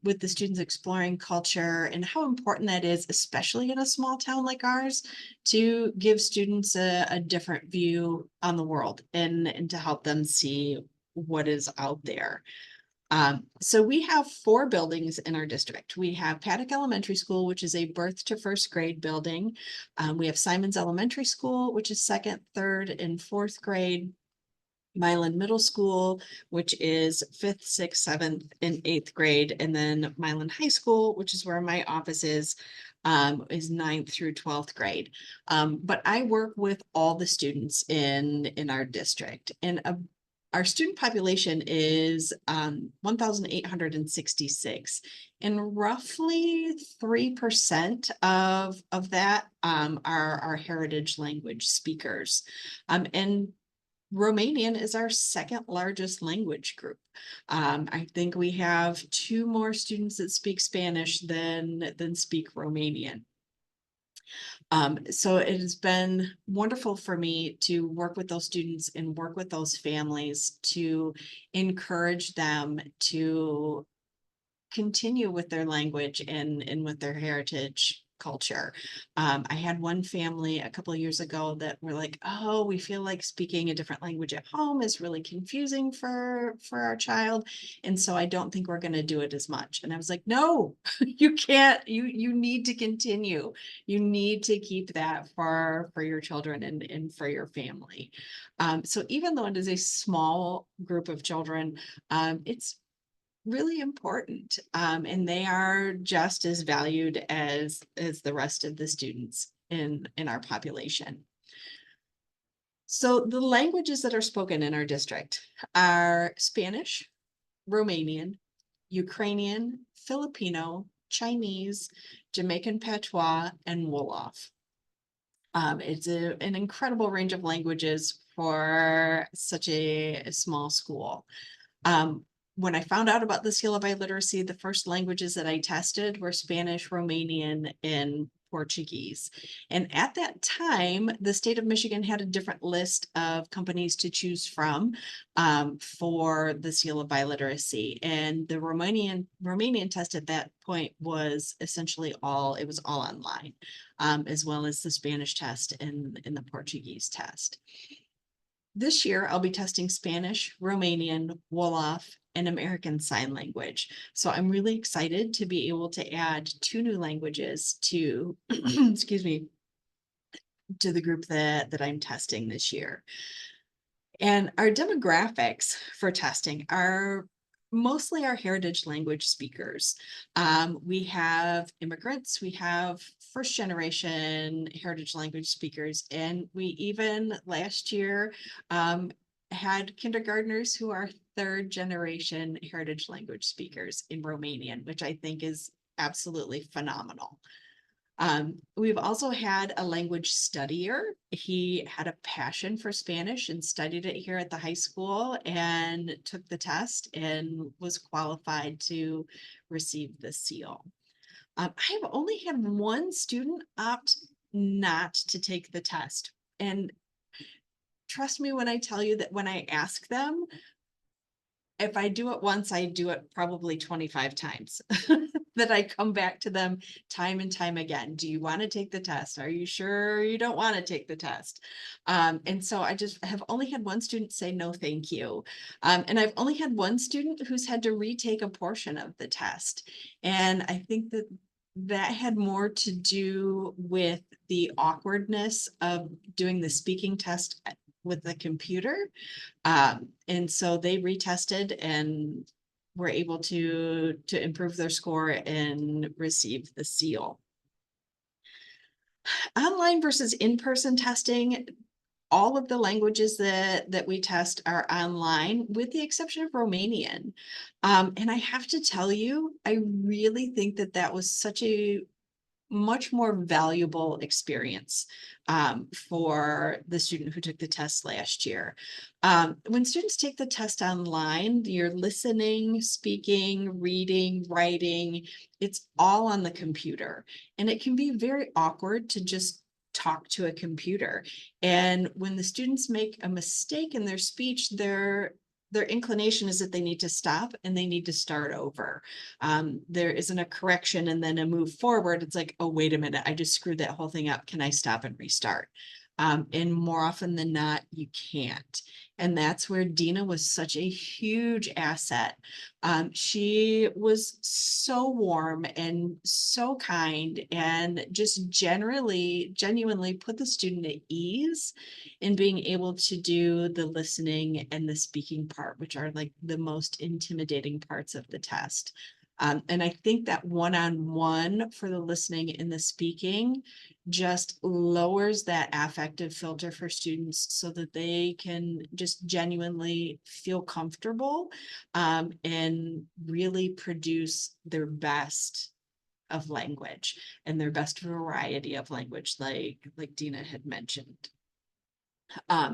with the students exploring culture and how important that is, especially in a small town like ours, to give students a different view on the world and to help them see what is out there. So we have 4 buildings in our district. We have Paddock Elementary School, which is a birth to first grade building. We have Simons Elementary School, which is 2nd, 3rd, and 4th grade. Milan Middle School, which is 5th, 6th, 7th, and 8th grade. And then Milan High School, which is where my office is 9th through 12th grade. But I work with all the students in our district. And our student population is 1,866, and roughly 3% of that are heritage language speakers. And Romanian is our 2nd largest language group. I think we have 2 more students that speak Spanish than speak Romanian. So it has been wonderful for me to work with those students and work with those families to encourage them to continue with their language and with their heritage culture. I had one family a couple of years ago that were like, oh, we feel like speaking a different language at home is really confusing for our child. And so I don't think we're going to do it as much. And I was like, no, you can't, you need to continue. You need to keep that for your children and for your family. So even though it is a small group of children, it's really important, and they are just as valued as the rest of the students in our population. So the languages that are spoken in our district are Spanish, Romanian, Ukrainian, Filipino, Chinese, Jamaican Patois, and Wolof. It's an incredible range of languages for such a small school. When I found out about the Seal of Biliteracy, the first languages that I tested were Spanish, Romanian, and Portuguese. And at that time, the state of Michigan had a different list of companies to choose from for the Seal of Biliteracy. And the Romanian test at that point was essentially all online, as well as the Spanish test and the Portuguese test. This year, I'll be testing Spanish, Romanian, Wolof, and American Sign Language. So I'm really excited to be able to add 2 new languages to, excuse me, to the group that I'm testing this year. And our demographics for testing are mostly our heritage language speakers. We have immigrants, we have 1st generation heritage language speakers, and we even last year had kindergartners who are third generation heritage language speakers in Romanian, which I think is absolutely phenomenal. We've also had a language studier. He had a passion for Spanish and studied it here at the high school and took the test and was qualified to receive the seal. I have only had one student opt not to take the test. And trust me when I tell you that when I ask them, if I do it once, I do it probably 25 times. That I come back to them time and time again. Do you want to take the test? Are you sure you don't want to take the test? And so I just have only had one student say no, thank you. And I've only had one student who's had to retake a portion of the test. And I think that that had more to do with the awkwardness of doing the speaking test with the computer. And so they retested and were able to improve their score and receive the seal. Online versus in-person testing, all of the languages that we test are online, with the exception of Romanian. And I have to tell you, I really think that that was such a much more valuable experience for the student who took the test last year. When students take the test online, you're listening, speaking, reading, writing, it's all on the computer. And it can be very awkward to just talk to a computer. And when the students make a mistake in their speech, their inclination is that they need to stop and they need to start over. There isn't a correction and then a move forward. It's like, oh, wait a minute, I just screwed that whole thing up. Can I stop and restart? And more often than not, you can't. And that's where Dina was such a huge asset. She was so warm and so kind and just genuinely put the student at ease in being able to do the listening and the speaking part, which are like the most intimidating parts of the test. And I think that one-on-one for the listening and the speaking just lowers that affective filter for students so that they can just genuinely feel comfortable and really produce their best of language and their best variety of language, like Dina had mentioned.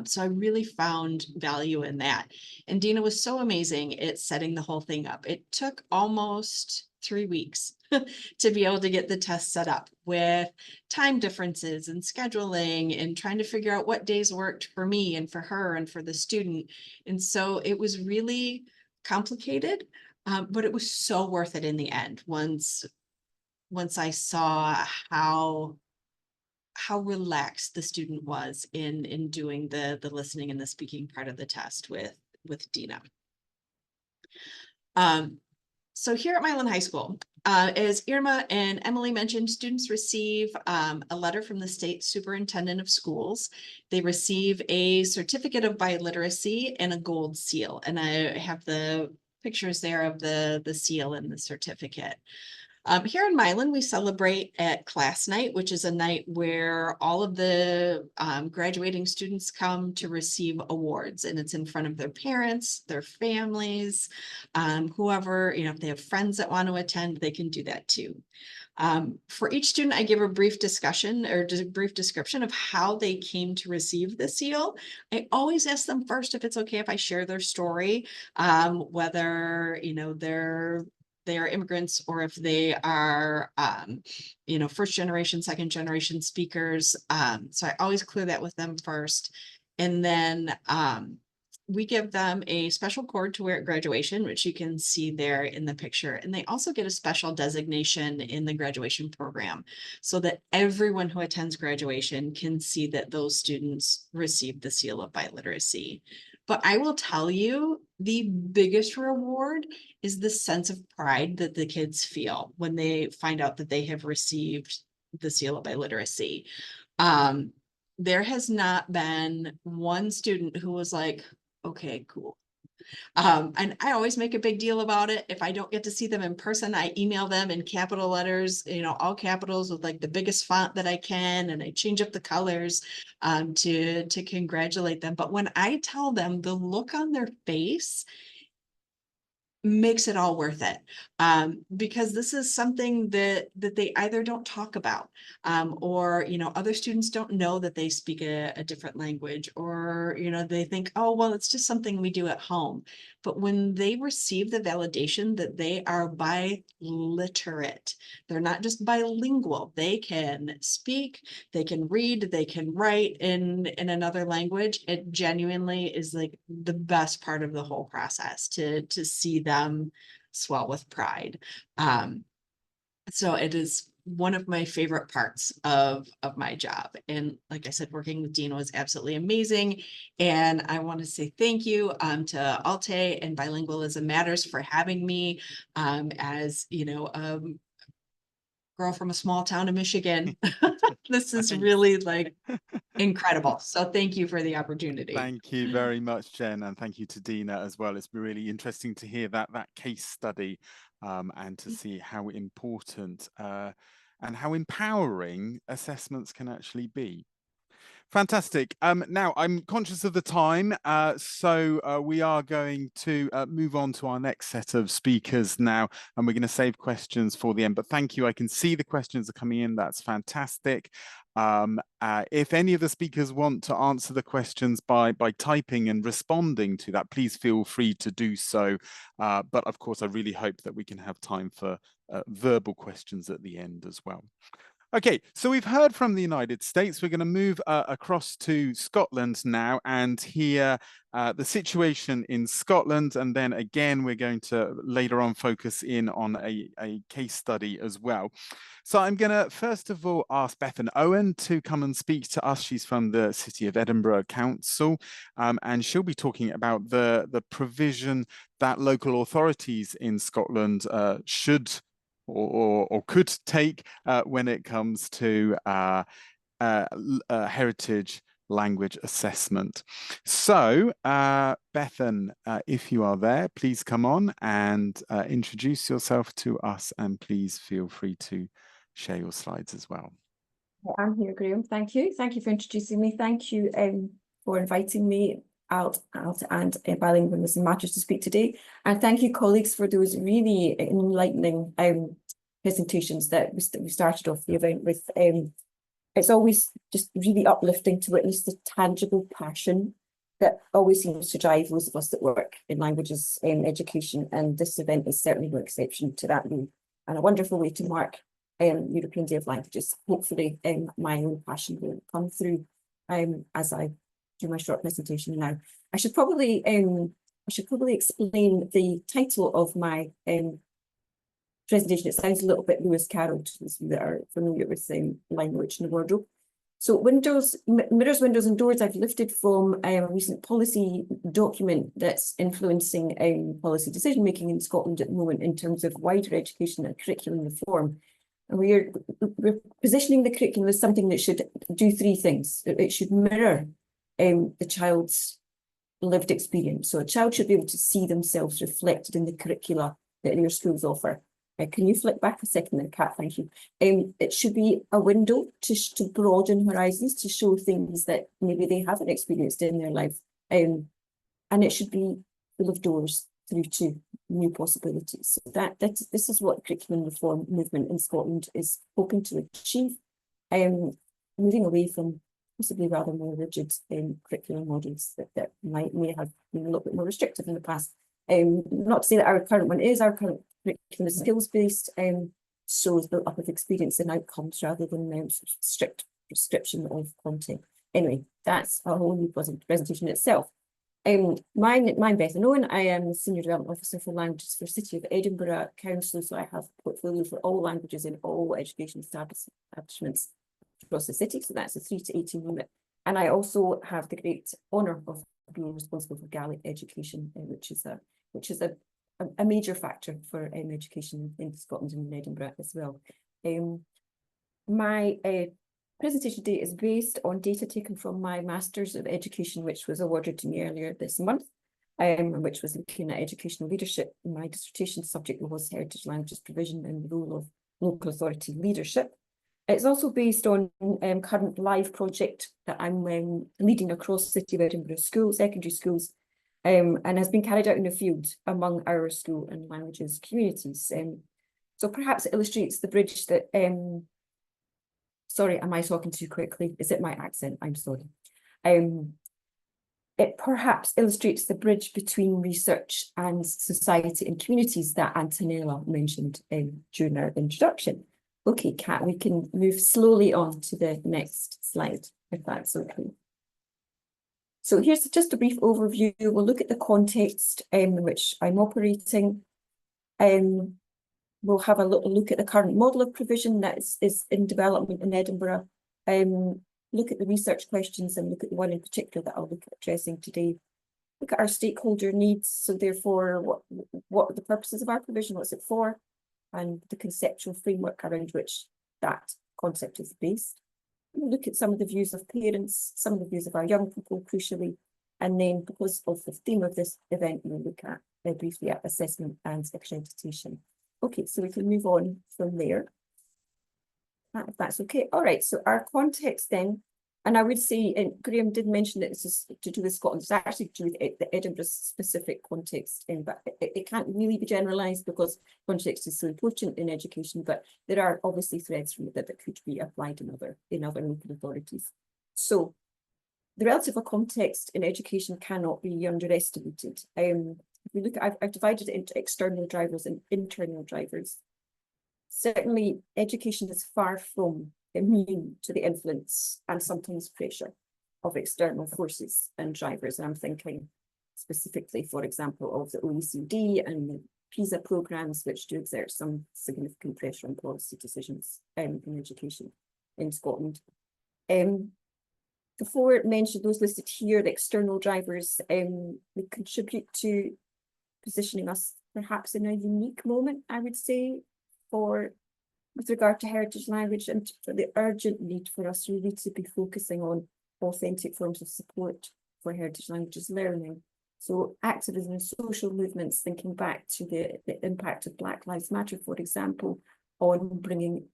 So I really found value in that. And Dina was so amazing at setting the whole thing up. It took almost 3 weeks to be able to get the test set up, with time differences and scheduling and trying to figure out what days worked for me and for her and for the student. And so it was really complicated, but it was so worth it in the end. Once I saw how relaxed the student was in doing the listening and the speaking part of the test with Dina. So here at Milan High School, as Irma and Emily mentioned, students receive a letter from the state superintendent of schools. They receive a certificate of biliteracy and a gold seal. And I have the pictures there of the seal and the certificate. Here in Milan, we celebrate at class night, which is a night where all of the graduating students come to receive awards, and it's in front of their parents, their families, whoever, if they have friends that want to attend, they can do that too. For each student, I give a brief discussion or just a brief description of how they came to receive the seal. I always ask them first if it's okay if I share their story, whether, they are immigrants or if they are, first generation, second generation speakers. So I always clear that with them first. And then we give them a special cord to wear at graduation, which you can see there in the picture. And they also get a special designation in the graduation program so that everyone who attends graduation can see that those students received the seal of biliteracy. But I will tell you, the biggest reward is the sense of pride that the kids feel when they find out that they have received the seal of biliteracy. There has not been one student who was like, okay, cool. And I always make a big deal about it. If I don't get to see them in person, I email them in capital letters, all capitals with like the biggest font that I can, and I change up the colors to congratulate them. But when I tell them, the look on their face makes it all worth it, because this is something that they either don't talk about, or other students don't know that they speak a different language, or they think, oh well, it's just something we do at home. But when they receive the validation that they are biliterate, they're not just bilingual, they can speak, they can read, they can write in another language, it genuinely is like the best part of the whole process to see them swell with pride. So it is one of my favorite parts of my job. And like I said, working with Dean was absolutely amazing. And I want to say thank you to Alte and Bilingualism Matters for having me, as girl from a small town in Michigan. This is really like incredible. So thank you for the opportunity. Thank you very much, Jen, and thank you to Dina as well. It's been really interesting to hear that case study, and to see how important and how empowering assessments can actually be. Fantastic. Now I'm conscious of the time, so we are going to move on to our next set of speakers now, and we're going to save questions for the end. But thank you. I can see the questions are coming in. That's fantastic. If any of the speakers want to answer the questions by typing and responding to that, please feel free to do so. But of course, I really hope that we can have time for verbal questions at the end as well. Okay, so we've heard from the United States. We're going to move across to Scotland now and hear the situation in Scotland. And then again, we're going to later on focus in on a case study as well. So I'm going to first of all ask Bethan Owen to come and speak to us. She's from the City of Edinburgh Council, and she'll be talking about the provision that local authorities in Scotland should or could take when it comes to heritage language assessment. So Bethan, if you are there, please come on and introduce yourself to us, and please feel free to share your slides as well. I'm here, Graham. Thank you. Thank you for introducing me. Thank you for inviting me out and Bilingualism Matters to speak today. And thank you, colleagues, for those really enlightening presentations that we started off the event with. It's always just really uplifting to witness the tangible passion that always seems to drive those of us that work in languages education, and this event is certainly no exception to that rule, and a wonderful way to mark European Day of Languages. Hopefully my own passion will come through as I do my short presentation now. I should probably explain the title of my presentation. It sounds a little bit Lewis Carroll to those that are familiar with language in the wardrobe. So mirrors, windows and doors I've lifted from a recent policy document that's influencing policy decision making in Scotland at the moment in terms of wider education and curriculum reform. And we're positioning the curriculum as something that should do three things. It should mirror the child's lived experience. So a child should be able to see themselves reflected in the curricula that their schools offer. Can you flick back a second there, Kat? Thank you. It should be a window to broaden horizons, to show things that maybe they haven't experienced in their life. And it should be full of doors through to new possibilities. So this is what the curriculum reform movement in Scotland is hoping to achieve, moving away from possibly rather more rigid curriculum models that may have been a little bit more restrictive in the past. Not to say that our current one is. Our current curriculum is skills-based, so it's built up of experience and outcomes rather than strict prescription of content. Anyway, that's a whole new presentation itself. Mine Bethan Owen. I am the Senior Development Officer for Languages for City of Edinburgh Council, so I have a portfolio for all languages in all education establishments across the city, so that's a 3 to 18 unit. And I also have the great honour of being responsible for Gaelic education, which is a major factor for education in Scotland and in Edinburgh as well. My presentation today is based on data taken from my Masters of Education, which was awarded to me earlier this month. which was looking at educational leadership. My dissertation subject was heritage languages provision and the role of local authority leadership. It's also based on current live project that I'm leading across the City of Edinburgh schools, secondary schools, and has been carried out in the field among our school and languages communities. So perhaps it illustrates the bridge that, sorry, am I talking too quickly? Is it my accent? I'm sorry. It perhaps illustrates the bridge between research and society and communities that Antonella mentioned during our introduction. Okay, Kat, we can move slowly on to the next slide, if that's okay. So here's just a brief overview. We'll look at the context in which I'm operating. We'll have a little look at the current model of provision that is in development in Edinburgh. Look at the research questions and look at the one in particular that I'll look at addressing today. Look at our stakeholder needs. So therefore, what are the purposes of our provision? What's it for? And the conceptual framework around which that concept is based. We'll look at some of the views of parents, some of the views of our young people, crucially, and then because of the theme of this event, we'll look at briefly at assessment and accreditation. Okay, so we can move on from there, if that's okay. All right, so our context then, and I would say, and Graham did mention that this is to do with Scotland, it's actually to do with the Edinburgh specific context, but it can't really be generalised because context is so important in education, but there are obviously threads from it that could be applied in other local authorities. So the relative context in education cannot be underestimated. If we look at, I've divided it into external drivers and internal drivers. Certainly, education is far from immune to the influence and sometimes pressure of external forces and drivers. And I'm thinking specifically, for example, of the OECD and the PISA programs, which do exert some significant pressure on policy decisions in education in Scotland. Before mentioned those listed here, the external drivers, they contribute to positioning us perhaps in a unique moment, I would say, with regard to heritage language and for the urgent need for us really to be focusing on authentic forms of support for heritage languages learning. So activism and social movements, thinking back to the impact of Black Lives Matter, for example, on bringing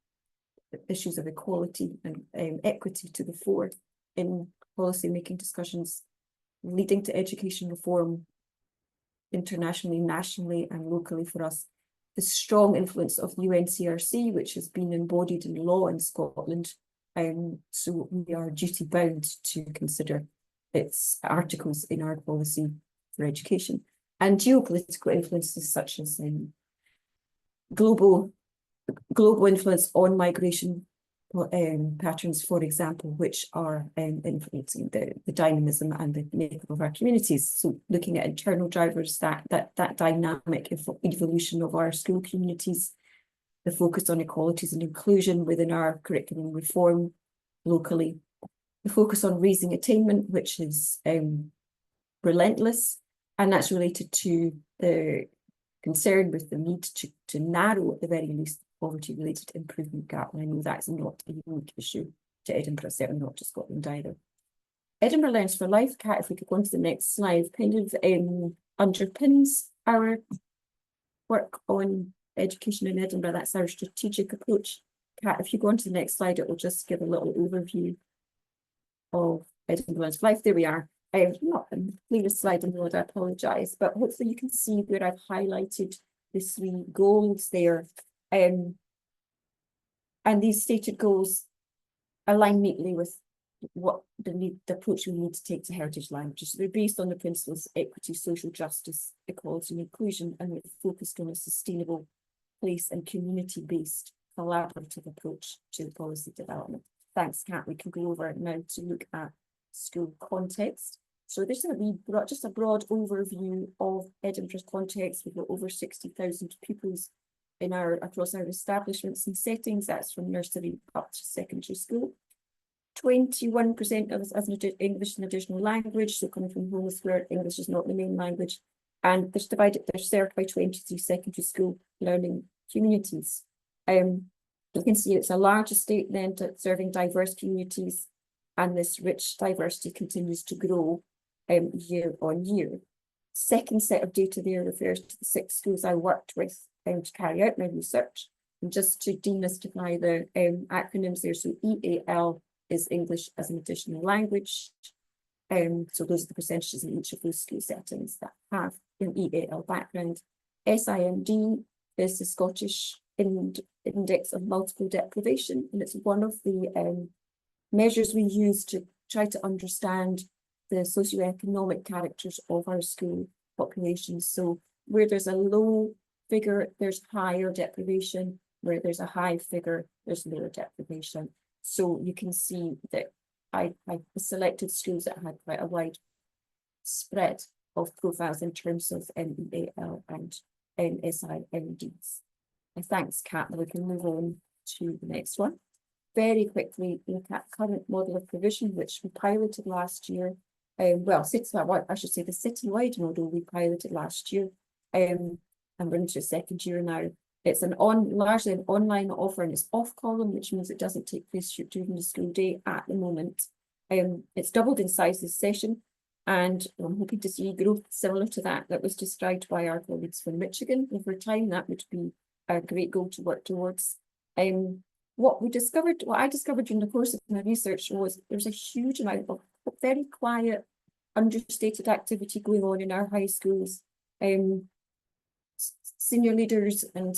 issues of equality and equity to the fore in policy-making discussions, leading to education reform internationally, nationally, and locally for us. The strong influence of UNCRC, which has been embodied in law in Scotland, so we are duty-bound to consider its articles in our policy for education. And geopolitical influences such as global influence on migration patterns, for example, which are influencing the dynamism and the makeup of our communities. So looking at internal drivers, that dynamic evolution of our school communities, the focus on equalities and inclusion within our curriculum reform locally, the focus on raising attainment, which is relentless, and that's related to the concern with the need to narrow at the very least poverty-related improvement gap, and I know that's not a unique issue to Edinburgh, certainly not to Scotland either. Edinburgh Learns for Life, Kat, if we could go on to the next slide, kind of underpins our work on education in Edinburgh. That's our strategic approach. Kat, if you go on to the next slide, it will just give a little overview of Edinburgh Learns for Life. There we are. Not the clearest slide in the world, I apologise, but hopefully you can see where I've highlighted the 3 goals there. And these stated goals align neatly with what the approach we need to take to heritage languages. So they're based on the principles of equity, social justice, equality and inclusion, and we're focused on a sustainable place and community-based collaborative approach to policy development. Thanks, Kat. We can go over now to look at school context. So this is just a broad overview of Edinburgh's context. We've got over 60,000 pupils across our establishments and settings. That's from nursery up to secondary school. 21% of us as an English an additional language, so coming from homes where English is not the main language, and they're served by 23 secondary school learning communities. You can see it's a large estate then serving diverse communities, and this rich diversity continues to grow year on year. second set of data there refers to the 6 schools I worked with to carry out my research. And just to demystify the acronyms there, so EAL is English as an additional language. So those are the percentages in each of those school settings that have an EAL background. SIMD is the Scottish Index of Multiple Deprivation, and it's one of the measures we use to try to understand the socioeconomic characters of our school populations. So where there's a low figure, there's higher deprivation. Where there's a high figure, there's lower deprivation. So you can see that I selected schools that had quite a wide spread of profiles in terms of EAL and SIMDs. Thanks, Kat. We can move on to the next one. Very quickly look at current model of provision, which we piloted last year. Well, I should say the citywide model we piloted last year. And we're into the second year now. It's largely an online offer, and it's off column, which means it doesn't take place during the school day at the moment. It's doubled in size this session, and I'm hoping to see growth similar to that was described by our colleagues from Michigan. Over time, that would be a great goal to work towards. What I discovered during the course of my research was there's a huge amount of very quiet, understated activity going on in our high schools. Senior leaders and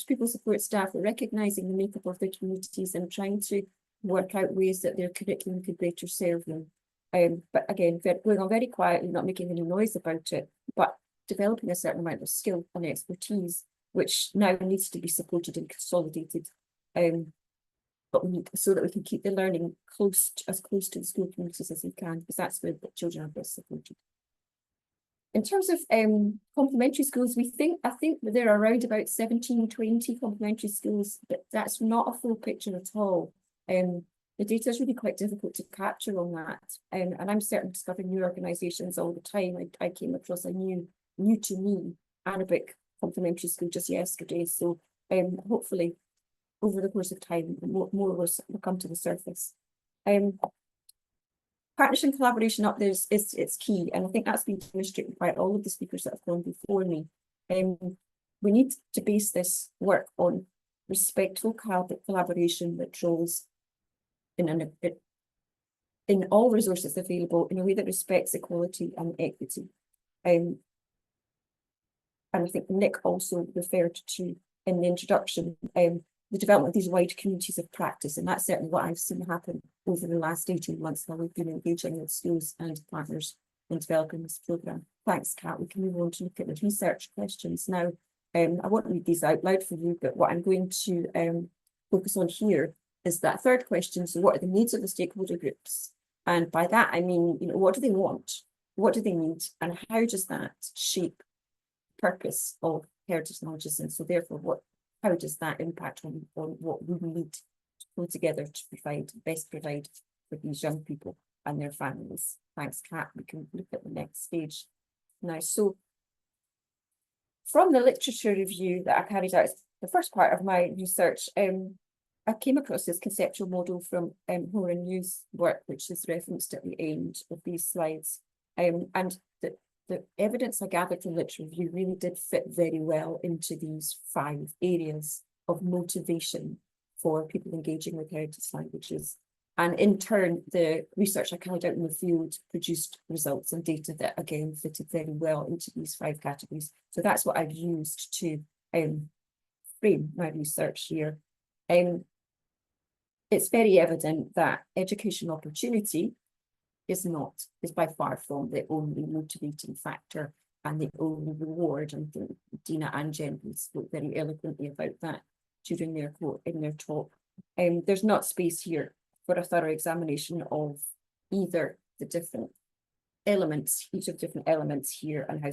people support staff are recognising the makeup of their communities and trying to work out ways that their curriculum could better serve them. But again, going on very quietly, not making any noise about it, but developing a certain amount of skill and expertise, which now needs to be supported and consolidated. So that we can keep the learning as close to the school communities as we can, because that's where the children are best supported. In terms of complementary schools, I think that there are around about 17-20 complementary schools, but that's not a full picture at all. The data is really quite difficult to capture on that. And I'm certainly discovering new organisations all the time. I came across a new to me Arabic complementary school just yesterday. So hopefully over the course of time, more will come to the surface. Partnership and collaboration up there is key, and I think that's been demonstrated by all of the speakers that have gone before me. We need to base this work on respectful collaboration that draws in all resources available in a way that respects equality and equity. And I think Nick also referred to in the introduction the development of these wide communities of practice, and that's certainly what I've seen happen over the last 18 months while we've been engaging with schools and partners in developing this programme. Thanks, Kat. We can move on to look at the research questions now. I won't read these out loud for you, but what I'm going to focus on here is that third question. So what are the needs of the stakeholder groups? And by that, I mean, what do they want? What do they need? And how does that shape the purpose of heritage languages? And so therefore, how does that impact on what we need to pull together to best provide for these young people and their families? Thanks, Kat. We can look at the next stage now. So from the literature review that I carried out, the first part of my research, I came across this conceptual model from Horan Yu's work, which is referenced at the end of these slides. And the evidence I gathered from literature review really did fit very well into these 5 areas of motivation for people engaging with heritage languages. And in turn, the research I carried out in the field produced results and data that again fitted very well into these 5 categories. So that's what I've used to frame my research here. It's very evident that education opportunity is by far from the only motivating factor and the only reward. And I think Dina and Jen spoke very eloquently about that during their quote in their talk. There's not space here for a thorough examination of either the different elements, each of the different elements here, and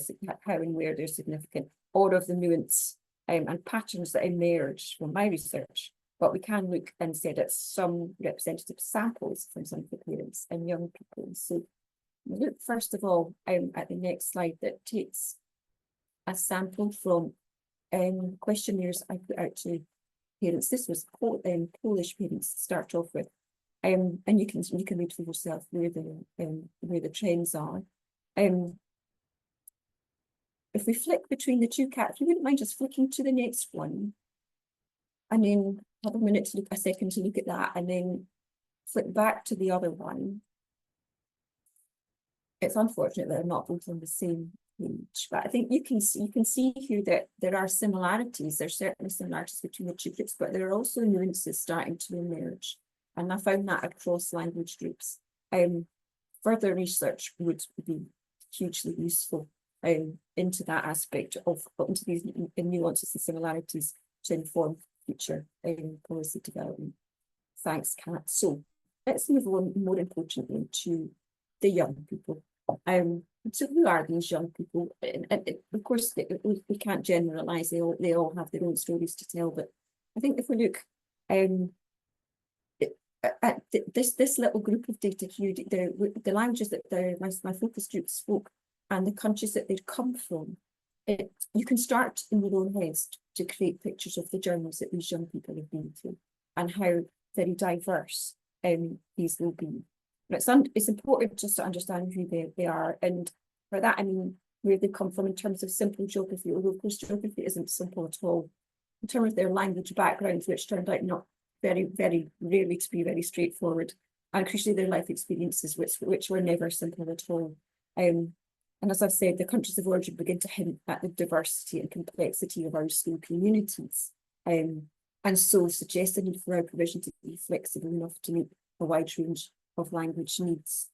how and where they're significant, or of the nuance and patterns that emerge from my research. But we can look instead at some representative samples from some of the parents and young people. So look first of all at the next slide that takes a sample from questionnaires I put out to parents. This was Polish parents to start off with, and you can read for yourself where the trends are. if we flick between the two cats, you wouldn't mind just flicking to the next one. And then have a minute to look, a second to look at that, and then flick back to the other one. It's unfortunate that they're not both on the same page, but I think you can see here that there are similarities. There's certainly similarities between the two groups, but there are also nuances starting to emerge. And I found that across language groups. Further research would be hugely useful into that aspect of into these nuances and similarities to inform future policy development. Thanks, Kat. So let's move on more importantly to the young people. So who are these young people? And of course, we can't generalize. They all have their own stories to tell. But I think if we look at this little group of data here, the languages that my focus group spoke and the countries that they'd come from, you can start in your own heads to create pictures of the journeys that these young people have been through and how very diverse these will be. But it's important just to understand who they are, and for that I mean where they come from in terms of simple geography, although of course geography isn't simple at all. In terms of their language backgrounds, which turned out not very, very rarely to be very straightforward, and crucially their life experiences, which were never simple at all. And as I've said, the countries of origin begin to hint at the diversity and complexity of our school communities, and so suggest the need for our provision to be flexible enough to meet a wide range of language needs.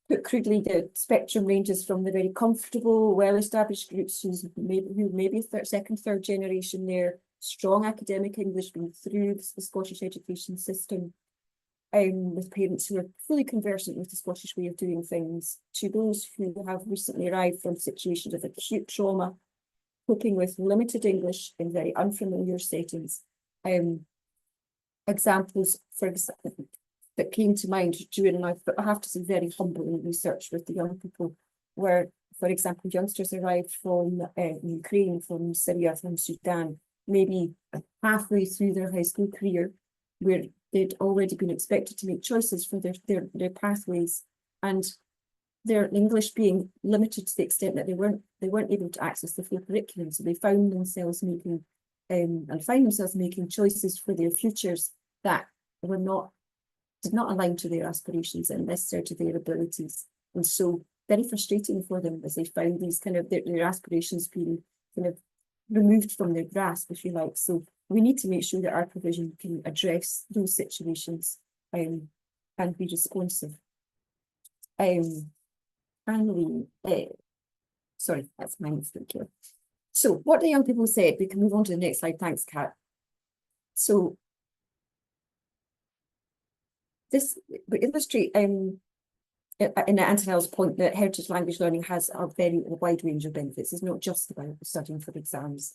Put crudely, the spectrum ranges from the very comfortable, well-established groups who maybe second, third generation there, strong academic English being through the Scottish education system, with parents who are fully conversant with the Scottish way of doing things, to those who have recently arrived from situations of acute trauma, coping with limited English in very unfamiliar settings. Examples, for example, that came to mind during my, I have to say, very humbling research with the young people, where, for example, youngsters arrived from Ukraine, from Syria, from Sudan, maybe halfway through their high school career, where they'd already been expected to make choices for their pathways, and their English being limited to the extent that they weren't able to access the full curriculum, so they found themselves making choices for their futures that did not align to their aspirations and necessary to their abilities, and so very frustrating for them as they found these kind of their aspirations being kind of removed from their grasp, if you like. So we need to make sure that our provision can address those situations and be responsive. Finally, sorry, that's my mistake here. So what the young people said, we can move on to the next slide. Thanks, Kat. So this we illustrate in Antonelle's point that heritage language learning has a very wide range of benefits. It's not just about studying for exams,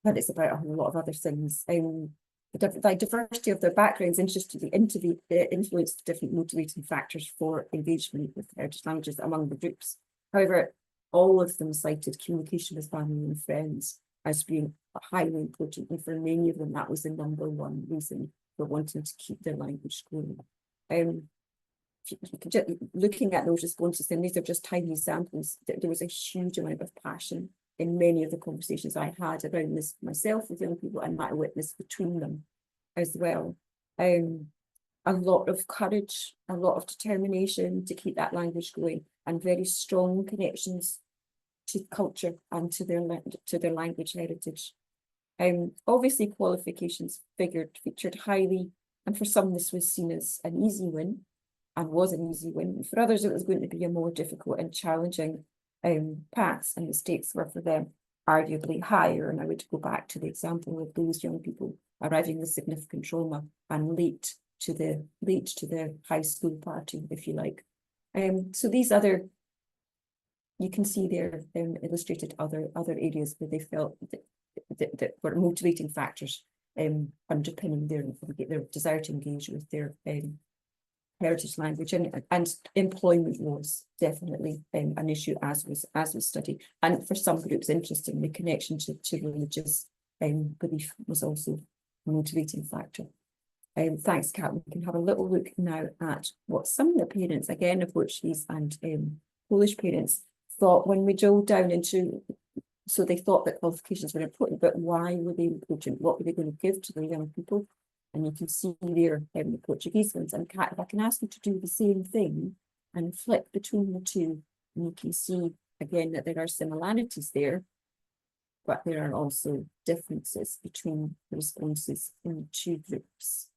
but it's about a whole lot of other things. The diversity of their backgrounds interestingly influenced different motivating factors for engagement with heritage languages among the groups. However, all of them cited communication with family and friends as being highly important, and for many of them that was the #1 reason for wanting to keep their language going. Looking at those responses, and these are just tiny examples, there was a huge amount of passion in many of the conversations I had around this myself with young people, and that I witnessed between them as well. A lot of courage, a lot of determination to keep that language going, and very strong connections to culture and to their language heritage. Obviously qualifications featured highly, and for some this was seen as an easy win, and was an easy win. For others it was going to be a more difficult and challenging path, and the stakes were for them arguably higher. And I would go back to the example of those young people arriving with significant trauma and late to the high school party, if you like. So these other, you can see there illustrated other areas where they felt that were motivating factors underpinning their desire to engage with their heritage language, and employment was definitely an issue as was studied. And for some groups, interestingly, connection to religious belief was also a motivating factor. Thanks, Kat. We can have a little look now at what some of the parents, again, of Portuguese and Polish parents, thought when we drilled down into, so they thought that qualifications were important, but why were they important? What were they going to give to the young people? And you can see there the Portuguese ones. And Kat, if I can ask you to do the same thing and flip between the two, and you can see again that there are similarities there, but there are also differences between the responses in the two groups.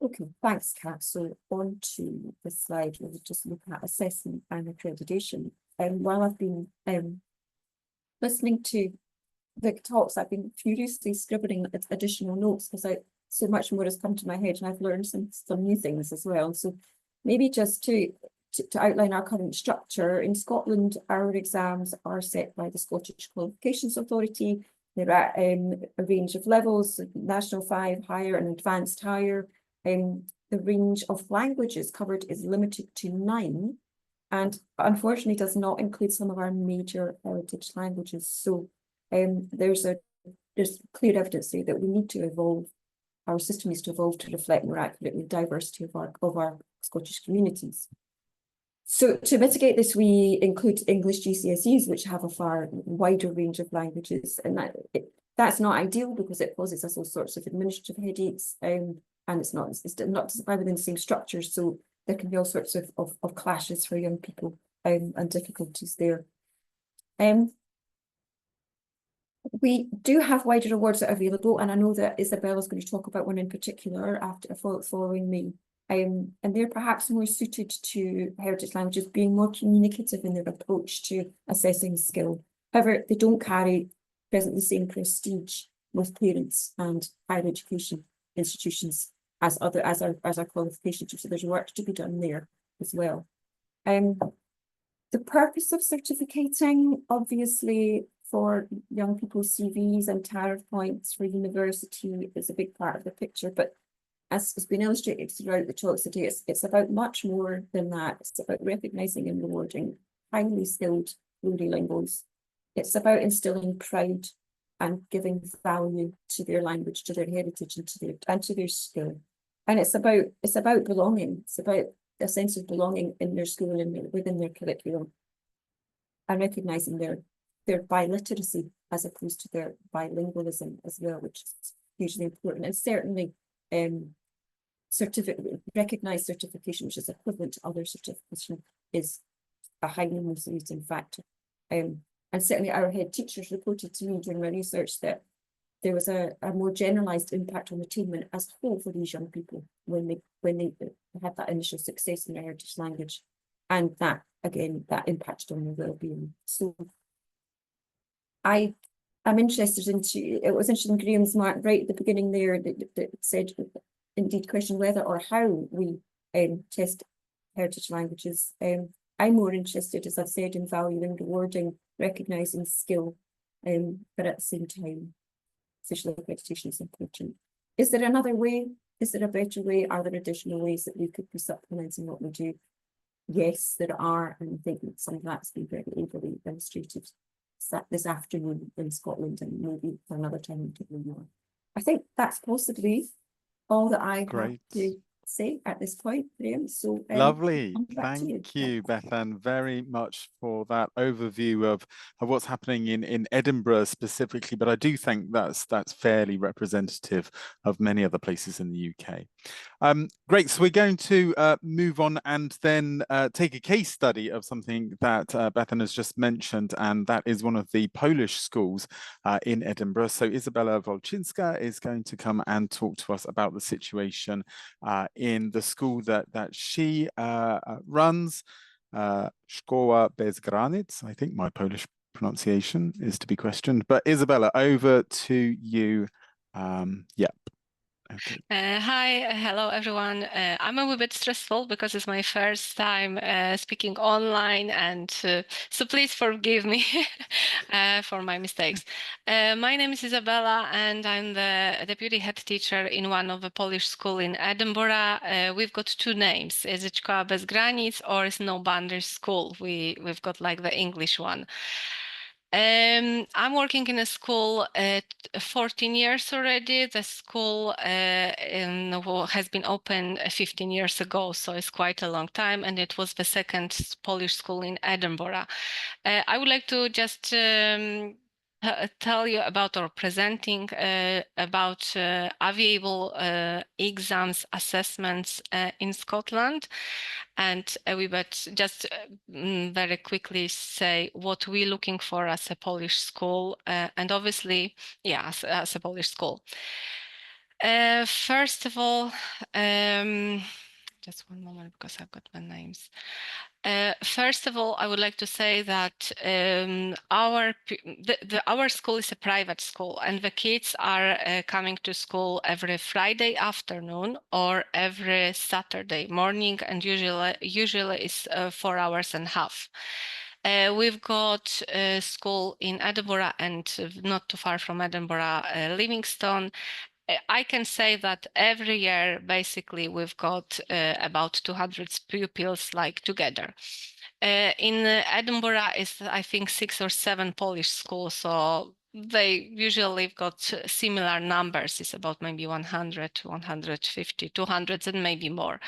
Okay, thanks, Kat. So on to the slide, we'll just look at assessment and accreditation. And while I've been listening to the talks, I've been furiously scribbling additional notes because so much more has come to my head and I've learned some new things as well. So maybe just to outline our current structure, in Scotland, our exams are set by the Scottish Qualifications Authority. They're at a range of levels, National 5, higher and advanced higher. The range of languages covered is limited to 9 and unfortunately does not include some of our major heritage languages. So there's clear evidence there that we need to evolve, our system needs to evolve to reflect more accurately the diversity of our Scottish communities. So to mitigate this, we include English GCSEs, which have a far wider range of languages, and that's not ideal because it causes us all sorts of administrative headaches, and it's not within the same structure, so there can be all sorts of clashes for young people and difficulties there. We do have wider awards that are available, and I know that Isabella's going to talk about one in particular following me. And they're perhaps more suited to heritage languages, being more communicative in their approach to assessing skill. However, they don't carry presently the same prestige with parents and higher education institutions as our qualifications do. So there's work to be done there as well. The purpose of certificating, obviously, for young people's CVs and tariff points for university is a big part of the picture, but as has been illustrated throughout the talks today, it's about much more than that. It's about recognising and rewarding highly skilled plurilinguals. It's about instilling pride and giving value to their language, to their heritage, and to their skill. And it's about belonging. It's about a sense of belonging in their school and within their curriculum, and recognising their biliteracy as opposed to their bilingualism as well, which is hugely important. And certainly recognised certification, which is equivalent to other certification, is a highly motivating factor. And certainly our head teachers reported to me during my research that there was a more generalised impact on attainment as a whole for these young people when they had that initial success in their heritage language, and that impacted on their well-being. So I'm interested it was interesting Graham's mark right at the beginning there that said, indeed, question whether or how we test heritage languages. I'm more interested, as I've said, in valuing, rewarding, recognising skill, but at the same time, official accreditation is important. Is there another way? Is there a better way? Are there additional ways that we could be supplementing what we do? Yes, there are, and I think that some of that's been very ably illustrated this afternoon in Scotland, and maybe for another time in more. I think that's possibly all that I have to say at this point, Graham. So lovely. Thank you, Bethan, very much for that overview of what's happening in Edinburgh specifically, but I do think that's fairly representative of many other places in the UK. Great, so we're going to move on and then take a case study of something that Bethan has just mentioned, and that is one of the Polish schools in Edinburgh. So Izabela Wolczynska is going to come and talk to us about the situation in the school that she runs, Szkoła Bez Granic. I think my Polish pronunciation is to be questioned, but Izabela, over to you. Yep. Okay. Hi, hello everyone. I'm a little bit stressful because it's my first time speaking online, and so please forgive me for my mistakes. My name is Izabela, and I'm the deputy head teacher in one of the Polish school in Edinburgh. We've got two names: is it Szkoła Bez Granic or is No Boundaries School? We've got like the English one. I'm working in a school 14 years already. The school has been open 15 years ago, so it's quite a long time, and it was the second Polish school in Edinburgh. I would like to just tell you about or presenting about available exams, assessments in Scotland. And we but just very quickly say what we're looking for as a Polish school, and obviously, yeah, as a Polish school. First of all, just one moment because I've got my names. First of all, I would like to say that our school is a private school, and the kids are coming to school every Friday afternoon or every Saturday morning, and usually it's 4 hours and a half. We've got a school in Edinburgh and not too far from Edinburgh, Livingston. I can say that every year, basically, we've got about 200 pupils like together. In Edinburgh is, I think, 6 or 7 Polish schools, so they usually got similar numbers. It's about maybe 100, 150, 200, and maybe more.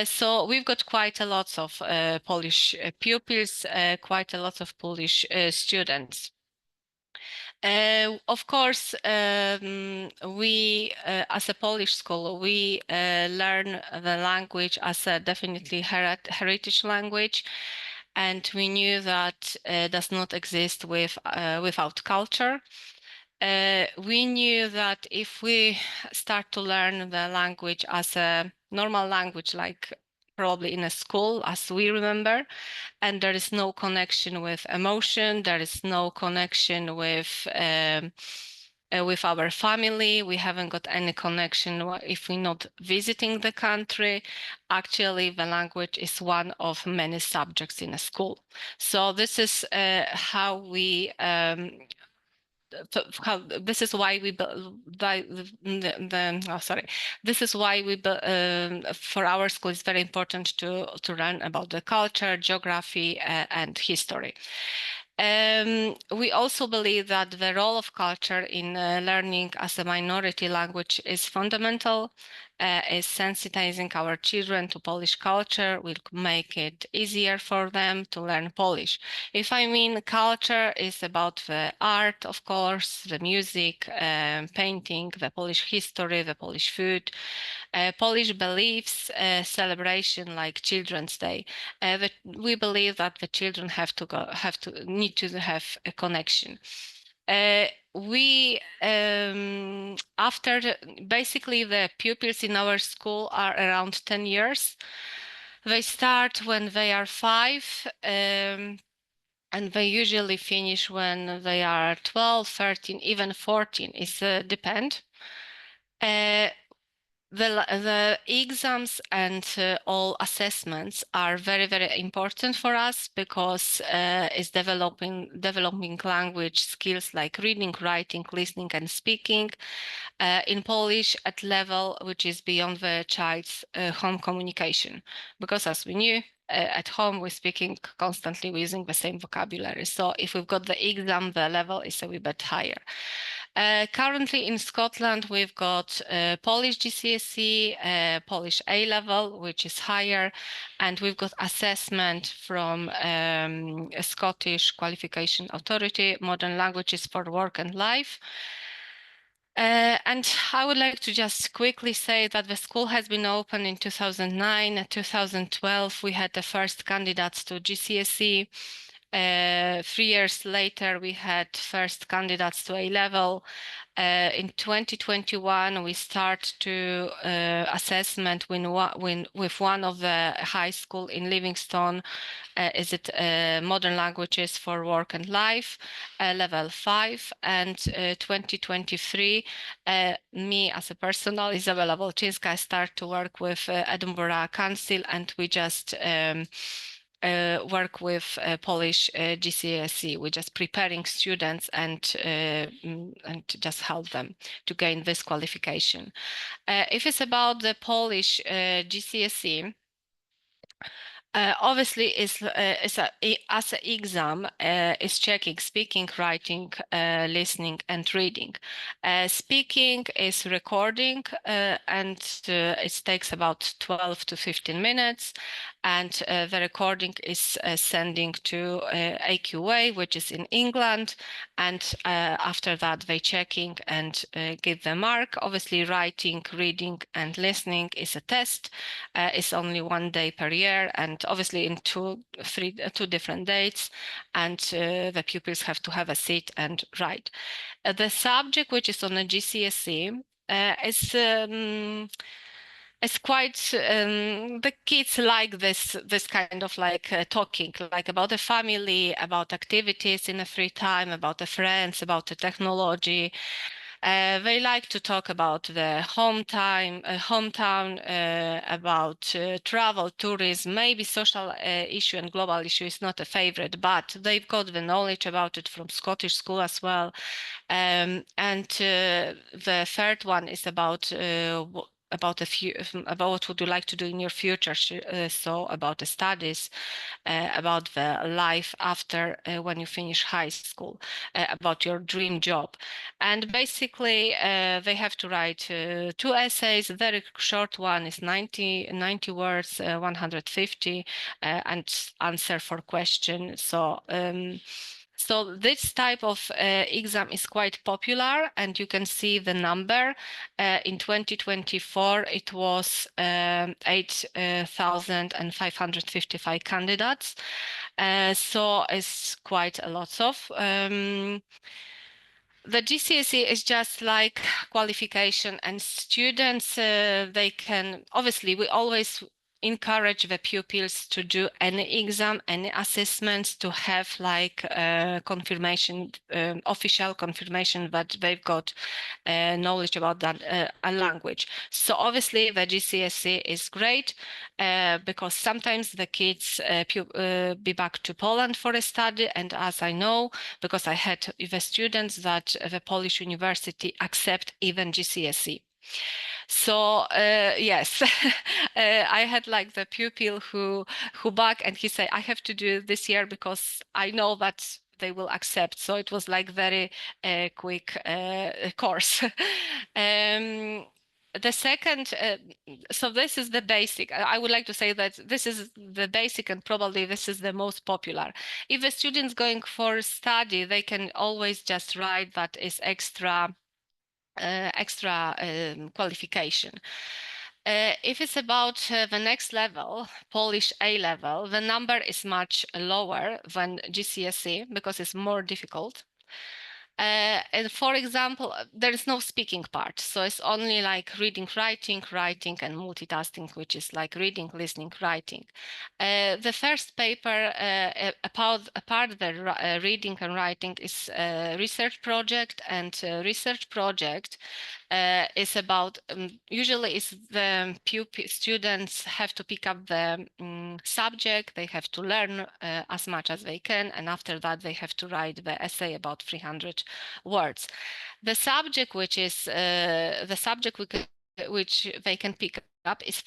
So we've got quite a lot of Polish pupils, quite a lot of Polish students. Of course, we, as a Polish school, we learn the language as a definitely heritage language, and we knew that does not exist without culture. We knew that if we start to learn the language as a normal language, like probably in a school, as we remember, and there is no connection with emotion, there is no connection with our family, we haven't got any connection if we're not visiting the country. Actually, the language is one of many subjects in a school. So this is how we this is why we this is why we for our school it's very important to learn about the culture, geography, and history. We also believe that the role of culture in learning as a minority language is fundamental. Is sensitizing our children to Polish culture will make it easier for them to learn Polish. If I mean culture is about the art, of course, the music, painting, the Polish history, the Polish food, Polish beliefs, celebration like Children's Day. We believe that the children need to have a connection. Basically the pupils in our school are around 10 years. They start when they are 5, and they usually finish when they are 12, 13, even 14. It depends. The exams and all assessments are very, very important for us because it's developing language skills like reading, writing, listening, and speaking in Polish at level which is beyond the child's home communication. Because as we knew, at home we're speaking constantly, we're using the same vocabulary. So if we've got the exam, the level is a wee bit higher. Currently in Scotland, we've got Polish GCSE, Polish A-level, which is higher, and we've got assessment from a Scottish Qualification Authority, Modern Languages for Work and Life. And I would like to just quickly say that the school has been open in 2009. 2012, we had the first candidates to GCSE. 3 years later, we had first candidates to A-level. In 2021, we start to assessment with one of the high school in Livingston. Is it Modern Languages for Work and Life, level 5, and 2023, me as a personal, Izabela Wolczyńska, I start to work with Edinburgh Council, and we just work with Polish GCSE. We're just preparing students and just help them to gain this qualification. If it's about the Polish GCSE, Obviously, as an exam, is checking speaking, writing, listening, and reading. Speaking is recording, and it takes about 12 to 15 minutes. And the recording is sending to AQA, which is in England. And after that, they checking and give the mark. Obviously, writing, reading, and listening is a test. It's only 1 day per year, and obviously in two different dates, and the pupils have to have a seat and write. The subject, which is on a GCSE, it's quite the kids like this kind of like talking, like about the family, about activities in the free time, about the friends, about the technology. They like to talk about the hometown, about travel, tourism, maybe social issue and global issue is not a favorite, but they've got the knowledge about it from Scottish school as well. And the third one is about what would you like to do in your future, so about the studies, about the life after when you finish high school, about your dream job. And basically they have to write 2 essays. A very short one is 90 words, 150, and answer for question. So this type of exam is quite popular, and you can see the number. In 2024, it was 8,555 candidates. So it's quite a lot of. The GCSE is just like qualification, and students, they can, obviously, we always encourage the pupils to do any exam, any assessments, to have like confirmation, official confirmation that they've got knowledge about that a language. So obviously the GCSE is great because sometimes the kids be back to Poland for a study, and as I know, because I had the students, that the Polish university accept even GCSE. So yes, I had like the pupil who back, and he said, I have to do this year because I know that they will accept. So it was like very quick course. The second, so this is the basic. I would like to say that this is the basic, and probably this is the most popular. If a student's going for study, they can always just write that is extra qualification. If it's about the next level, Polish A level, the number is much lower than GCSE because it's more difficult. And for example, there is no speaking part. So it's only like reading, writing, and multitasking, which is like reading, listening, writing. The first paper apart the reading and writing is a research project, and research project is about, usually is the students have to pick up the subject, they have to learn as much as they can, and after that they have to write the essay about 300 words. The subject which is which they can pick up is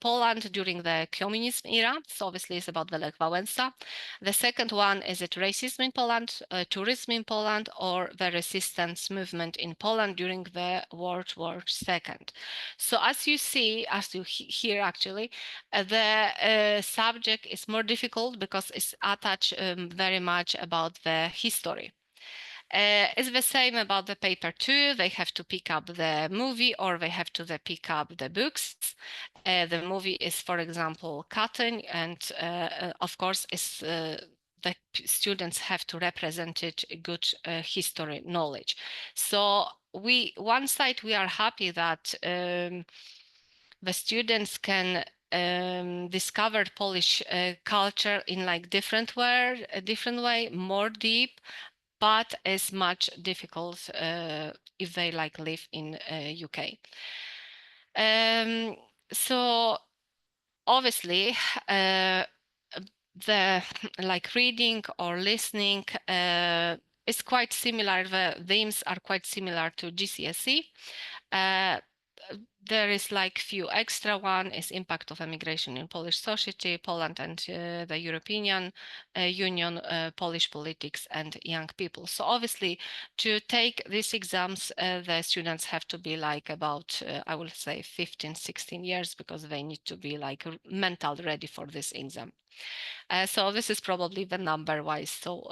Poland during the communism era. So obviously it's about the Lech Wałęsa. The second one is it racism in Poland, tourism in Poland, or the resistance movement in Poland during the World War II. So as you see, as you hear actually, the subject is more difficult because it's attached very much about the history. It's the same about the paper too. They have to pick up the movie, or they have to pick up the books. The movie is, for example, Katyn, and of course, the students have to represent it good history knowledge. So one side, we are happy that the students can discover Polish culture in like different way, more deep, but it's much difficult if they like live in UK. So obviously the like reading or listening is quite similar. The themes are quite similar to GCSE. there is like few extra. One is impact of emigration in Polish society, Poland and the European Union, Polish politics and young people. So obviously to take these exams, the students have to be like about, I will say 15, 16 years, because they need to be like mental ready for this exam. So this is probably the number wise so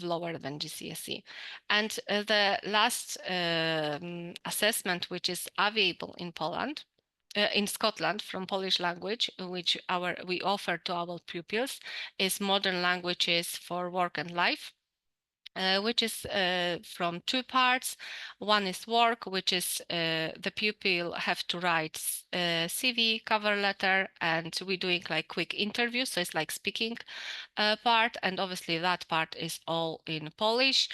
lower than GCSE. And the last assessment, which is available in Poland, in Scotland from Polish language, which we offer to our pupils, is Modern Languages for Work and Life. Which is from two parts. One is work, which is the pupil have to write CV, cover letter, and we're doing like quick interviews. So it's like speaking part, and obviously that part is all in Polish.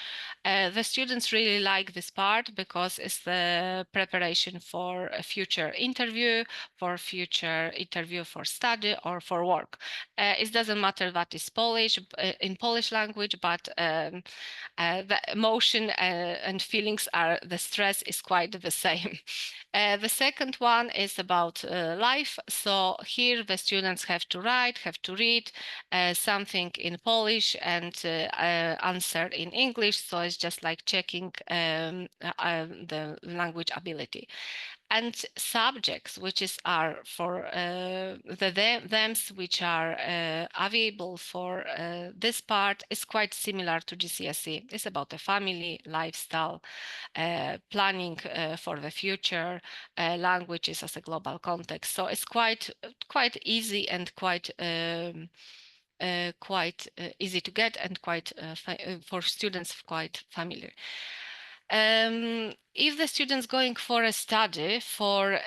The students really like this part because it's the preparation for a future interview, for study or for work. It doesn't matter that is Polish, in Polish language, but the emotion and feelings are, the stress is quite the same. The second one is about life. So here the students have to write, have to read something in Polish and answer in English. So it's just like checking the language ability. And subjects, which are for thems which are available for this part, is quite similar to GCSE. It's about the family, lifestyle, planning for the future, languages as a global context. So it's quite easy and quite easy to get, and quite for students quite familiar. If the student's going for a study for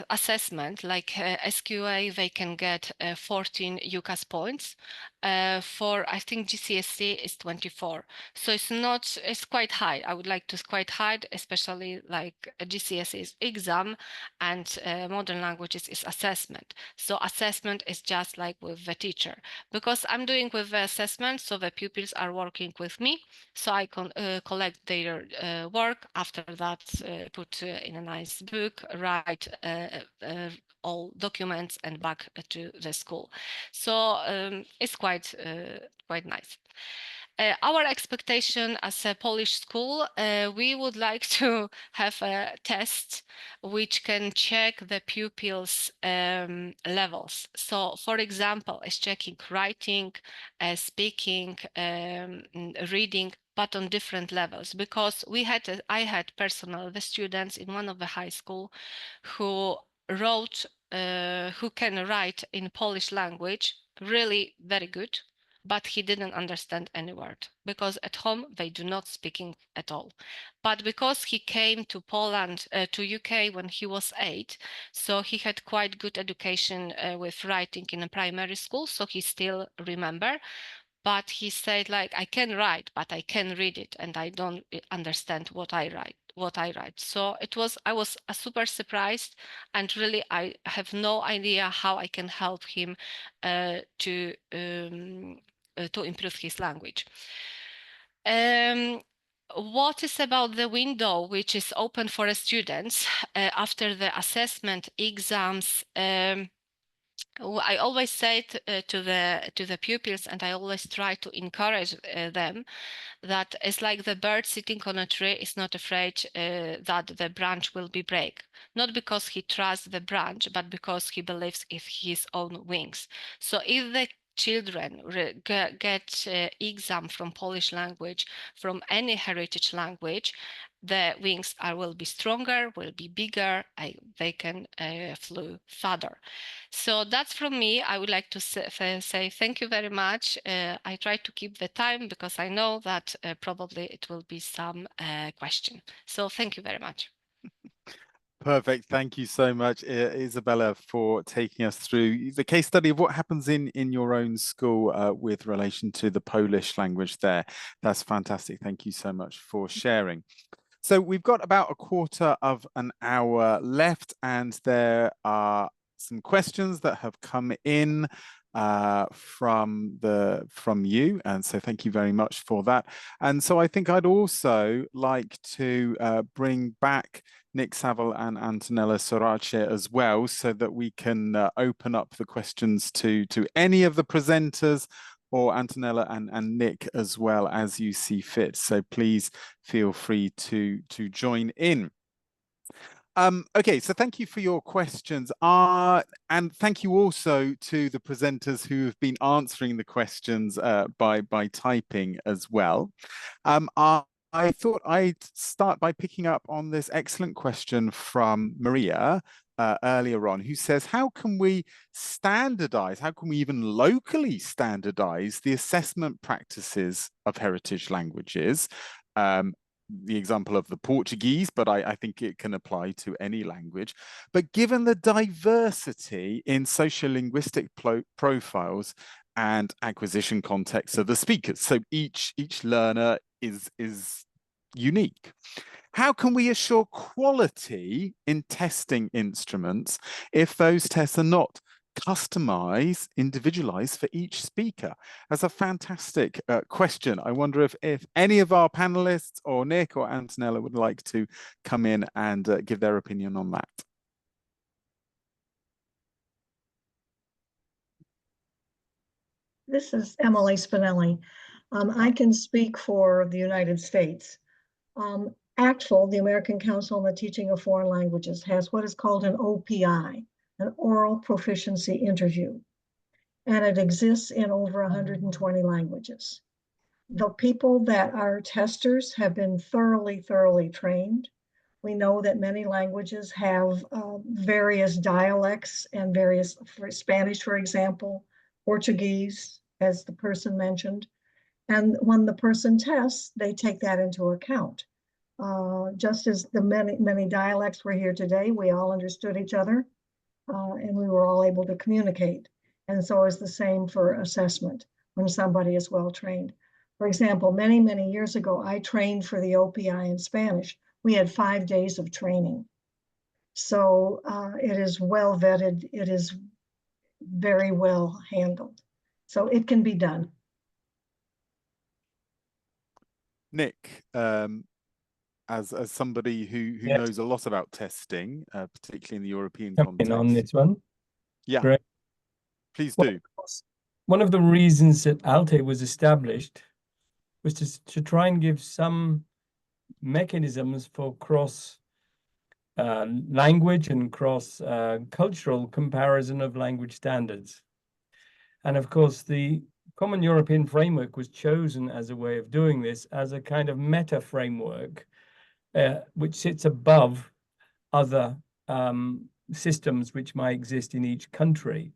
assessment like SQA, they can get 14 UCAS points. For I think GCSE is 24, so it's quite high. I would like to quite high, especially like a GCSE exam, and Modern Languages is assessment. So assessment is just like with the teacher, because I'm doing with the assessment, so the pupils are working with me, so I can collect their work. After that, put in a nice book, write all documents and back to the school. So it's quite nice. Our expectation as a Polish school, we would like to have a test which can check the pupils' levels. So, for example, is checking writing, speaking, reading, but on different levels. Because I had personally the students in one of the high school who wrote, who can write in Polish language really very good, but he didn't understand any word, because at home they do not speaking at all. But because he came to Poland, to UK when he was 8, so he had quite good education with writing in a primary school, so he still remember. But he said, like, I can write, but I can read it, and I don't understand what I write. So I was super surprised, and really I have no idea how I can help him to improve his language. What is about the window which is open for students after the assessment exams? I always say to the pupils, and I always try to encourage them, that it's like the bird sitting on a tree is not afraid that the branch will be break. Not because he trusts the branch, but because he believes in his own wings. So if the children get exam from Polish language, from any heritage language, the wings will be stronger, will be bigger, they can fly further. So that's from me. I would like to say thank you very much. I try to keep the time because I know that probably it will be some question. So thank you very much. Perfect. Thank you so much, Isabella, for taking us through the case study of what happens in your own school with relation to the Polish language there. That's fantastic. Thank you so much for sharing. So we've got about a quarter of an hour left, and there are some questions that have come in. from you, and so thank you very much for that. And so I think I'd also like to bring back Nick Saville and Antonella Sorace as well, so that we can open up the questions to any of the presenters, or Antonella and Nick as well, as you see fit. So please feel free to join in. Okay, so thank you for your questions. And thank you also to the presenters who have been answering the questions by typing as well. I thought I'd start by picking up on this excellent question from Maria earlier on, who says, how can we standardize, how can we even locally standardize the assessment practices of heritage languages? The example of the Portuguese, but I think it can apply to any language. But given the diversity in sociolinguistic profiles and acquisition contexts of the speakers, so each learner is unique. How can we assure quality in testing instruments if those tests are not customized, individualized for each speaker? That's a fantastic question. I wonder if any of our panelists, or Nick or Antonella, would like to come in and give their opinion on that. This is Emily Spinelli. I can speak for the United States. ACTFL, the American Council on the Teaching of Foreign Languages, has what is called an OPI, an Oral Proficiency Interview, and it exists in over 120 languages. The people that are testers have been thoroughly trained. We know that many languages have various dialects and various, for Spanish, for example, Portuguese, as the person mentioned. And when the person tests, they take that into account. Just as the many dialects were here today, we all understood each other, and we were all able to communicate. And so is the same for assessment when somebody is well trained. For example, many years ago, I trained for the OPI in Spanish. We had 5 days of training. So it is well vetted, it is very well handled. So it can be done. Nick, as somebody who Yes. knows a lot about testing, particularly in the European Come context. in on this one. Yeah, Great. please Well, do. one of the reasons that ALTE was established was to try and give some mechanisms for cross language and cross cultural comparison of language standards. And of course, the Common European Framework was chosen as a way of doing this, as a kind of meta framework, which sits above other systems which might exist in each country.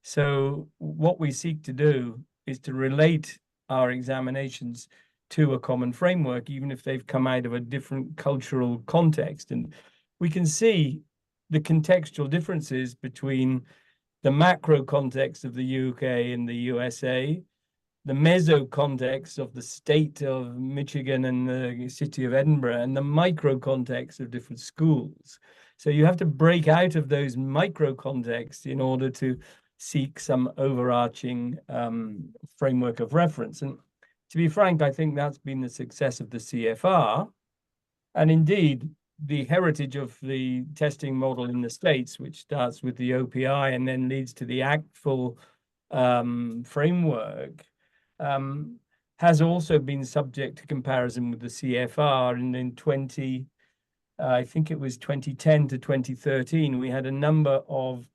So what we seek to do is to relate our examinations to a common framework, even if they've come out of a different cultural context. And we can see the contextual differences between the macro context of the UK and the USA, the meso context of the state of Michigan and the city of Edinburgh, and the micro context of different schools. So you have to break out of those micro contexts in order to seek some overarching framework of reference. And to be frank, I think that's been the success of the CFR. And indeed, the heritage of the testing model in the States, which starts with the OPI and then leads to the ACTFL framework, has also been subject to comparison with the CFR. And in I think it was 2010 to 2013, we had a number of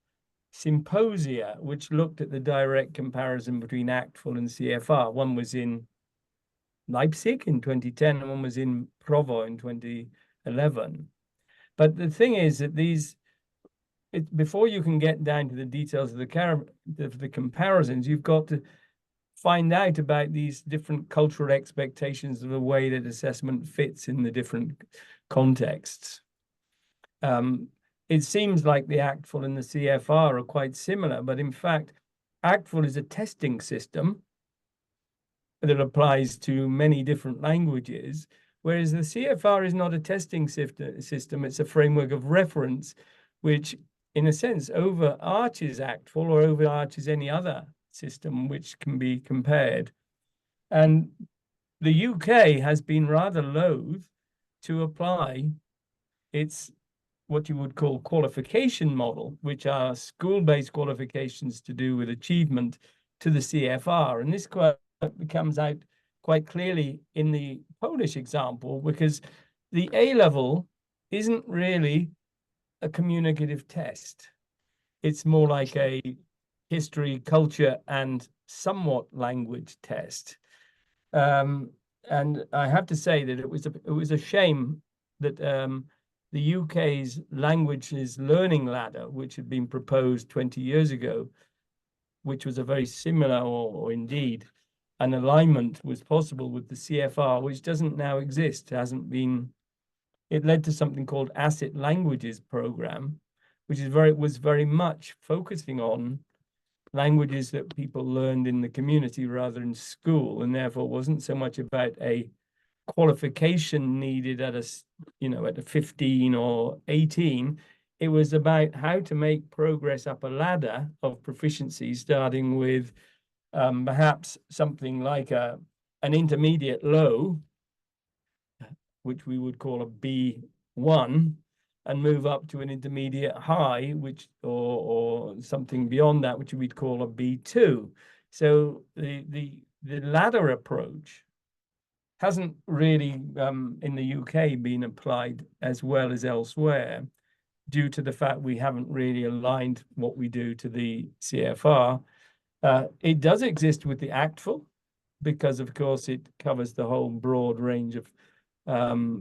symposia which looked at the direct comparison between ACTFL and CFR. One was in Leipzig in 2010 and one was in Provo in 2011. But the thing is that before you can get down to the details of the comparisons, you've got to find out about these different cultural expectations of the way that assessment fits in the different contexts. It seems like the ACTFL and the CFR are quite similar, but in fact, ACTFL is a testing system that applies to many different languages, whereas the CFR is not a testing system, it's a framework of reference, which in a sense, overarches ACTFL or overarches any other system which can be compared. And the UK has been rather loath to apply its what you would call qualification model, which are school-based qualifications to do with achievement, to the CFR. And this comes out quite clearly in the Polish example, because the A-level isn't really a communicative test. It's more like a history, culture, and somewhat language test. And I have to say that it was a shame that the UK's languages learning ladder, which had been proposed 20 years ago, which was a very similar, or indeed an alignment was possible with the CFR, which doesn't now exist, hasn't been. It led to something called Asset Languages Program, which was very much focusing on languages that people learned in the community rather than school, and therefore wasn't so much about a qualification needed at a 15 or 18. It was about how to make progress up a ladder of proficiency, starting with perhaps something like an intermediate low, which we would call a B1, and move up to an intermediate high, which or something beyond that, which we'd call a B2. So the ladder approach hasn't really in the UK been applied as well as elsewhere, due to the fact we haven't really aligned what we do to the CFR. It does exist with the ACTFL, because of course it covers the whole broad range of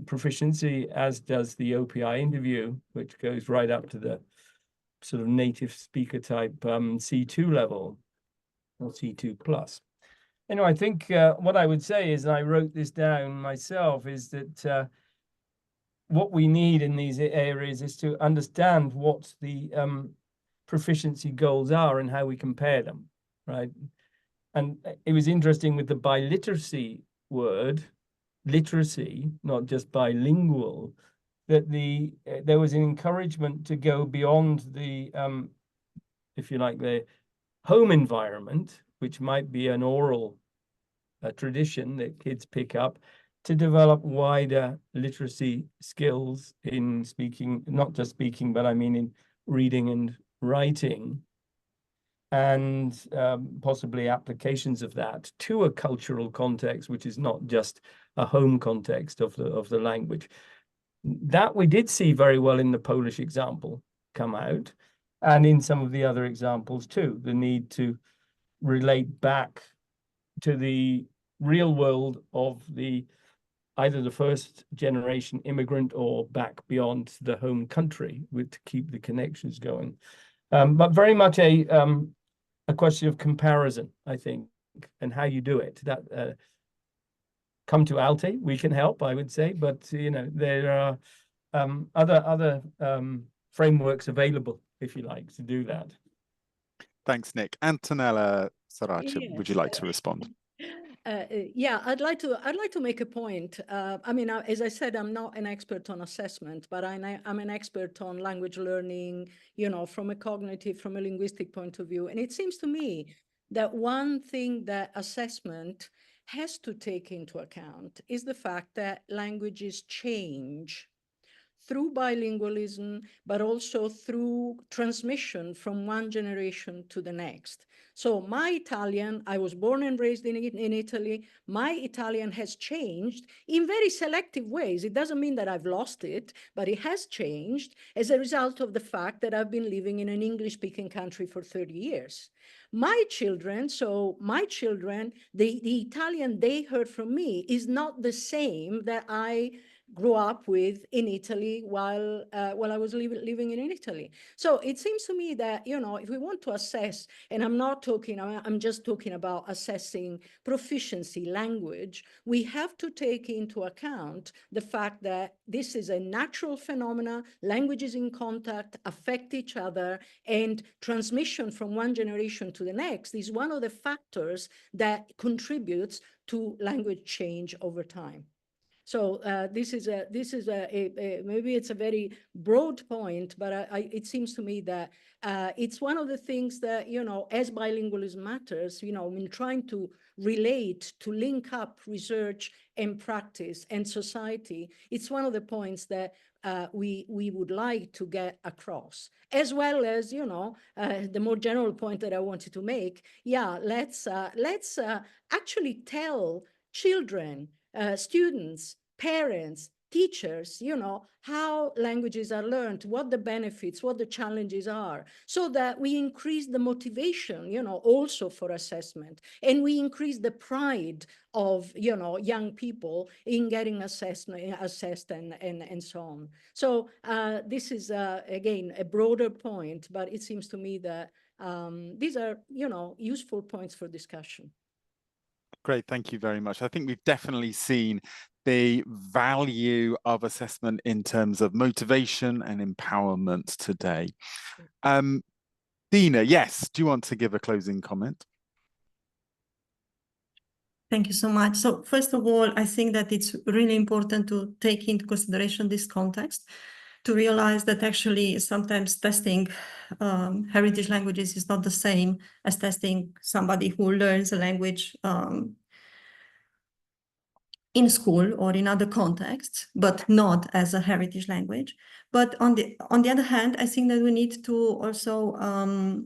proficiency, as does the OPI interview, which goes right up to the sort of native speaker type C2 level or C2 plus. Anyway, I think what I would say is, and I wrote this down myself, is that what we need in these areas is to understand what the proficiency goals are and how we compare them, right? And it was interesting with the biliteracy word, literacy, not just bilingual, that there was an encouragement to go beyond the, if you like, the home environment, which might be an oral tradition that kids pick up, to develop wider literacy skills in speaking, not just speaking, but I mean in reading and writing, and possibly applications of that to a cultural context, which is not just a home context of the language. That we did see very well in the Polish example come out, and in some of the other examples too, the need to relate back to the real world of either the first generation immigrant or back beyond the home country, to keep the connections going. But very much a question of comparison, I think, and how you do it. That come to ALTE, we can help, I would say, but there are other frameworks available, if you like, to do that. Thanks, Nick. Antonella Sarace, Yes. would you like to respond? Yeah, I'd like to make a point. I mean, as I said, I'm not an expert on assessment, but I'm an expert on language learning, from a linguistic point of view. And it seems to me that one thing that assessment has to take into account is the fact that languages change through bilingualism, but also through transmission from one generation to the next. So my Italian, I was born and raised in Italy. My Italian has changed in very selective ways. It doesn't mean that I've lost it, but it has changed as a result of the fact that I've been living in an English-speaking country for 30 years. My children, the Italian they heard from me is not the same that I grew up with in Italy while I was living in Italy. So it seems to me that, if we want to assess, and I'm just talking about assessing proficiency language, we have to take into account the fact that this is a natural phenomena, languages in contact affect each other, and transmission from one generation to the next is one of the factors that contributes to language change over time. So this is a maybe it's a very broad point, but it seems to me that it's one of the things that, you know, as bilingualism matters, you know, in trying to relate, to link up research and practice and society, it's one of the points that we would like to get across, as well as, you know, the more general point that I wanted to make. Yeah, let's actually tell children, students, parents, teachers, you know, how languages are learned, what the benefits, what the challenges are, so that we increase the motivation, you know, also for assessment, and we increase the pride of, you know, young people in getting assessed and so on. So this is again a broader point, but it seems to me that these are, you know, useful points for discussion. Great, thank you very much. I think we've definitely seen the value of assessment in terms of motivation and empowerment today. Dina, yes, do you want to give a closing comment? Thank you so much. So first of all, I think that it's really important to take into consideration this context, to realize that actually sometimes testing heritage languages is not the same as testing somebody who learns a language in school or in other contexts, but not as a heritage language. But on the other hand, I think that we need to also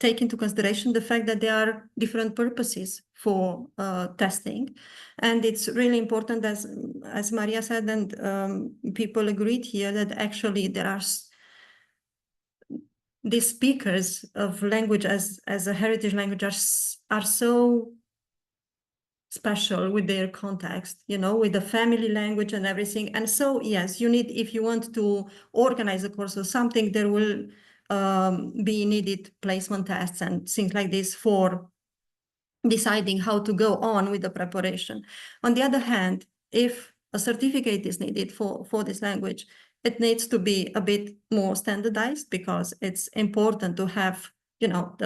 take into consideration the fact that there are different purposes for testing. And it's really important, as Maria said, and people agreed here, that actually there are the speakers of language as a heritage language are so special with their context, you know, with the family language and everything. And so, yes, you need, if you want to organize a course or something, there will be needed placement tests and things like this for deciding how to go on with the preparation. On the other hand, if a certificate is needed for this language, it needs to be a bit more standardized, because it's important to have, you know,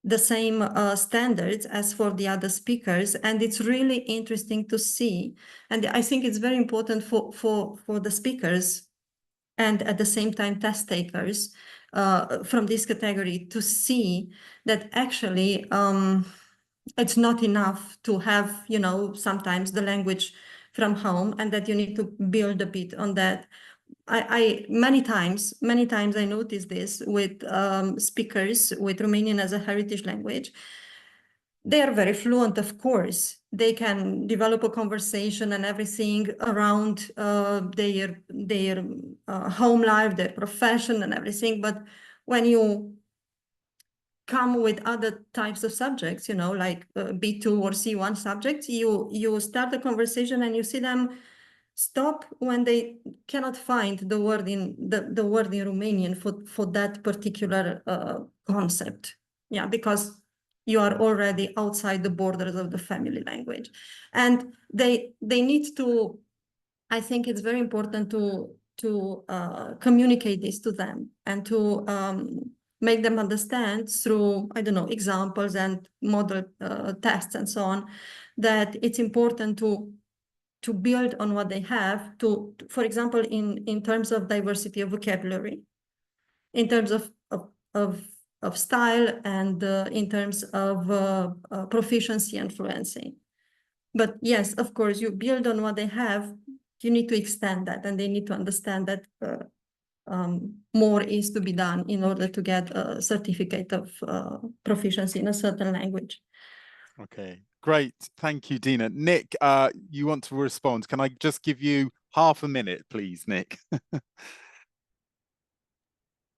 the same standards as for the other speakers. And it's really interesting to see. And I think it's very important for the speakers and at the same time test takers from this category to see that actually it's not enough to have, you know, sometimes the language from home, and that you need to build a bit on that. I many times I noticed this with speakers with Romanian as a heritage language. They are very fluent, of course. They can develop a conversation and everything around their home life, their profession and everything. But when you come with other types of subjects, you know, like B2 or C1 subjects, you start a conversation and you see them stop when they cannot find the word in the word in Romanian for that particular concept. Yeah, because you are already outside the borders of the family language. And they need to, I think it's very important to communicate this to them and to make them understand through, I don't know, examples and model tests and so on, that it's important to build on what they have, to for example, in terms of diversity of vocabulary, in terms of style, and in terms of proficiency and fluency. But yes, of course, you build on what they have, you need to extend that, and they need to understand that more is to be done in order to get a certificate of proficiency in a certain language. Okay, great. Thank you, Dina. Nick, you want to respond? Can I just give you half a minute, please, Nick?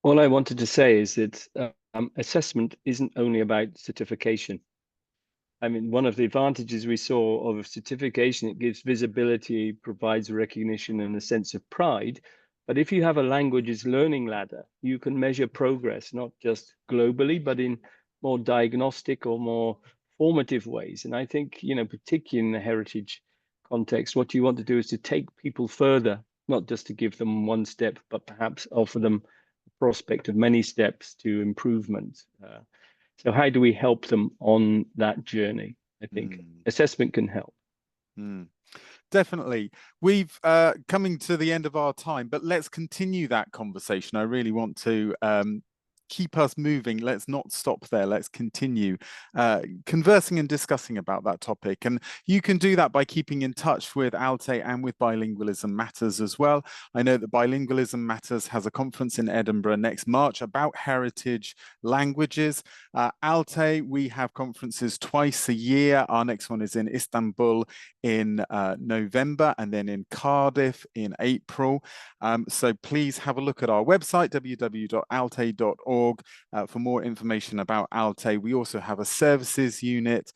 All I wanted to say is that assessment isn't only about certification. I mean, one of the advantages we saw of certification, it gives visibility, provides recognition and a sense of pride. But if you have a languages learning ladder, you can measure progress, not just globally, but in more diagnostic or more formative ways. And I think, you know, particularly in the heritage context, what you want to do is to take people further, not just to give them one step, but perhaps offer them a prospect of many steps to improvement. So how do we help them on that journey? I think assessment can help. Definitely. We've coming to the end of our time, but let's continue that conversation. I really want to keep us moving. Let's not stop there. Let's continue conversing and discussing about that topic. And you can do that by keeping in touch with ALTE and with Bilingualism Matters as well. I know that Bilingualism Matters has a conference in Edinburgh next March about heritage languages. ALTE, we have conferences twice a year. Our next one is in Istanbul in November, and then in Cardiff in April. So please have a look at our website, www.alte.org, for more information about ALTE. We also have a services unit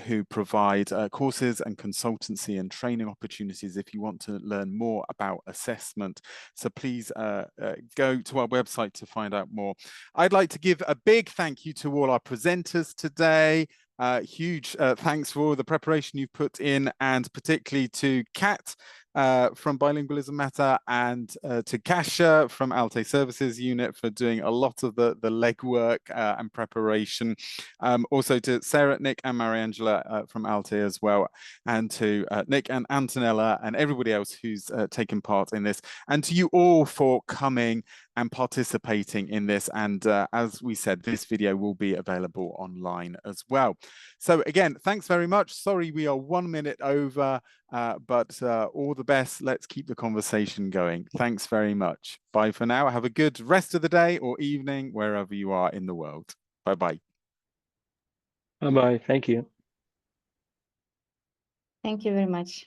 who provide courses and consultancy and training opportunities if you want to learn more about assessment. So please go to our website to find out more. I'd like to give a big thank you to all our presenters today. Huge thanks for all the preparation you've put in, and particularly to Kat from Bilingualism Matter, and to Kasia from ALTE Services Unit for doing a lot of the legwork and preparation. Also to Sarah, Nick and Mariangela from ALTE as well, and to Nick and Antonella and everybody else who's taken part in this, and to you all for coming and participating in this. And as we said, this video will be available online as well. So again, thanks very much. Sorry, we are 1 minute over, but all the best. Let's keep the conversation going. Thanks very much. Bye for now. Have a good rest of the day or evening, wherever you are in the world. Bye-bye. Bye-bye. Thank you. Thank you very much.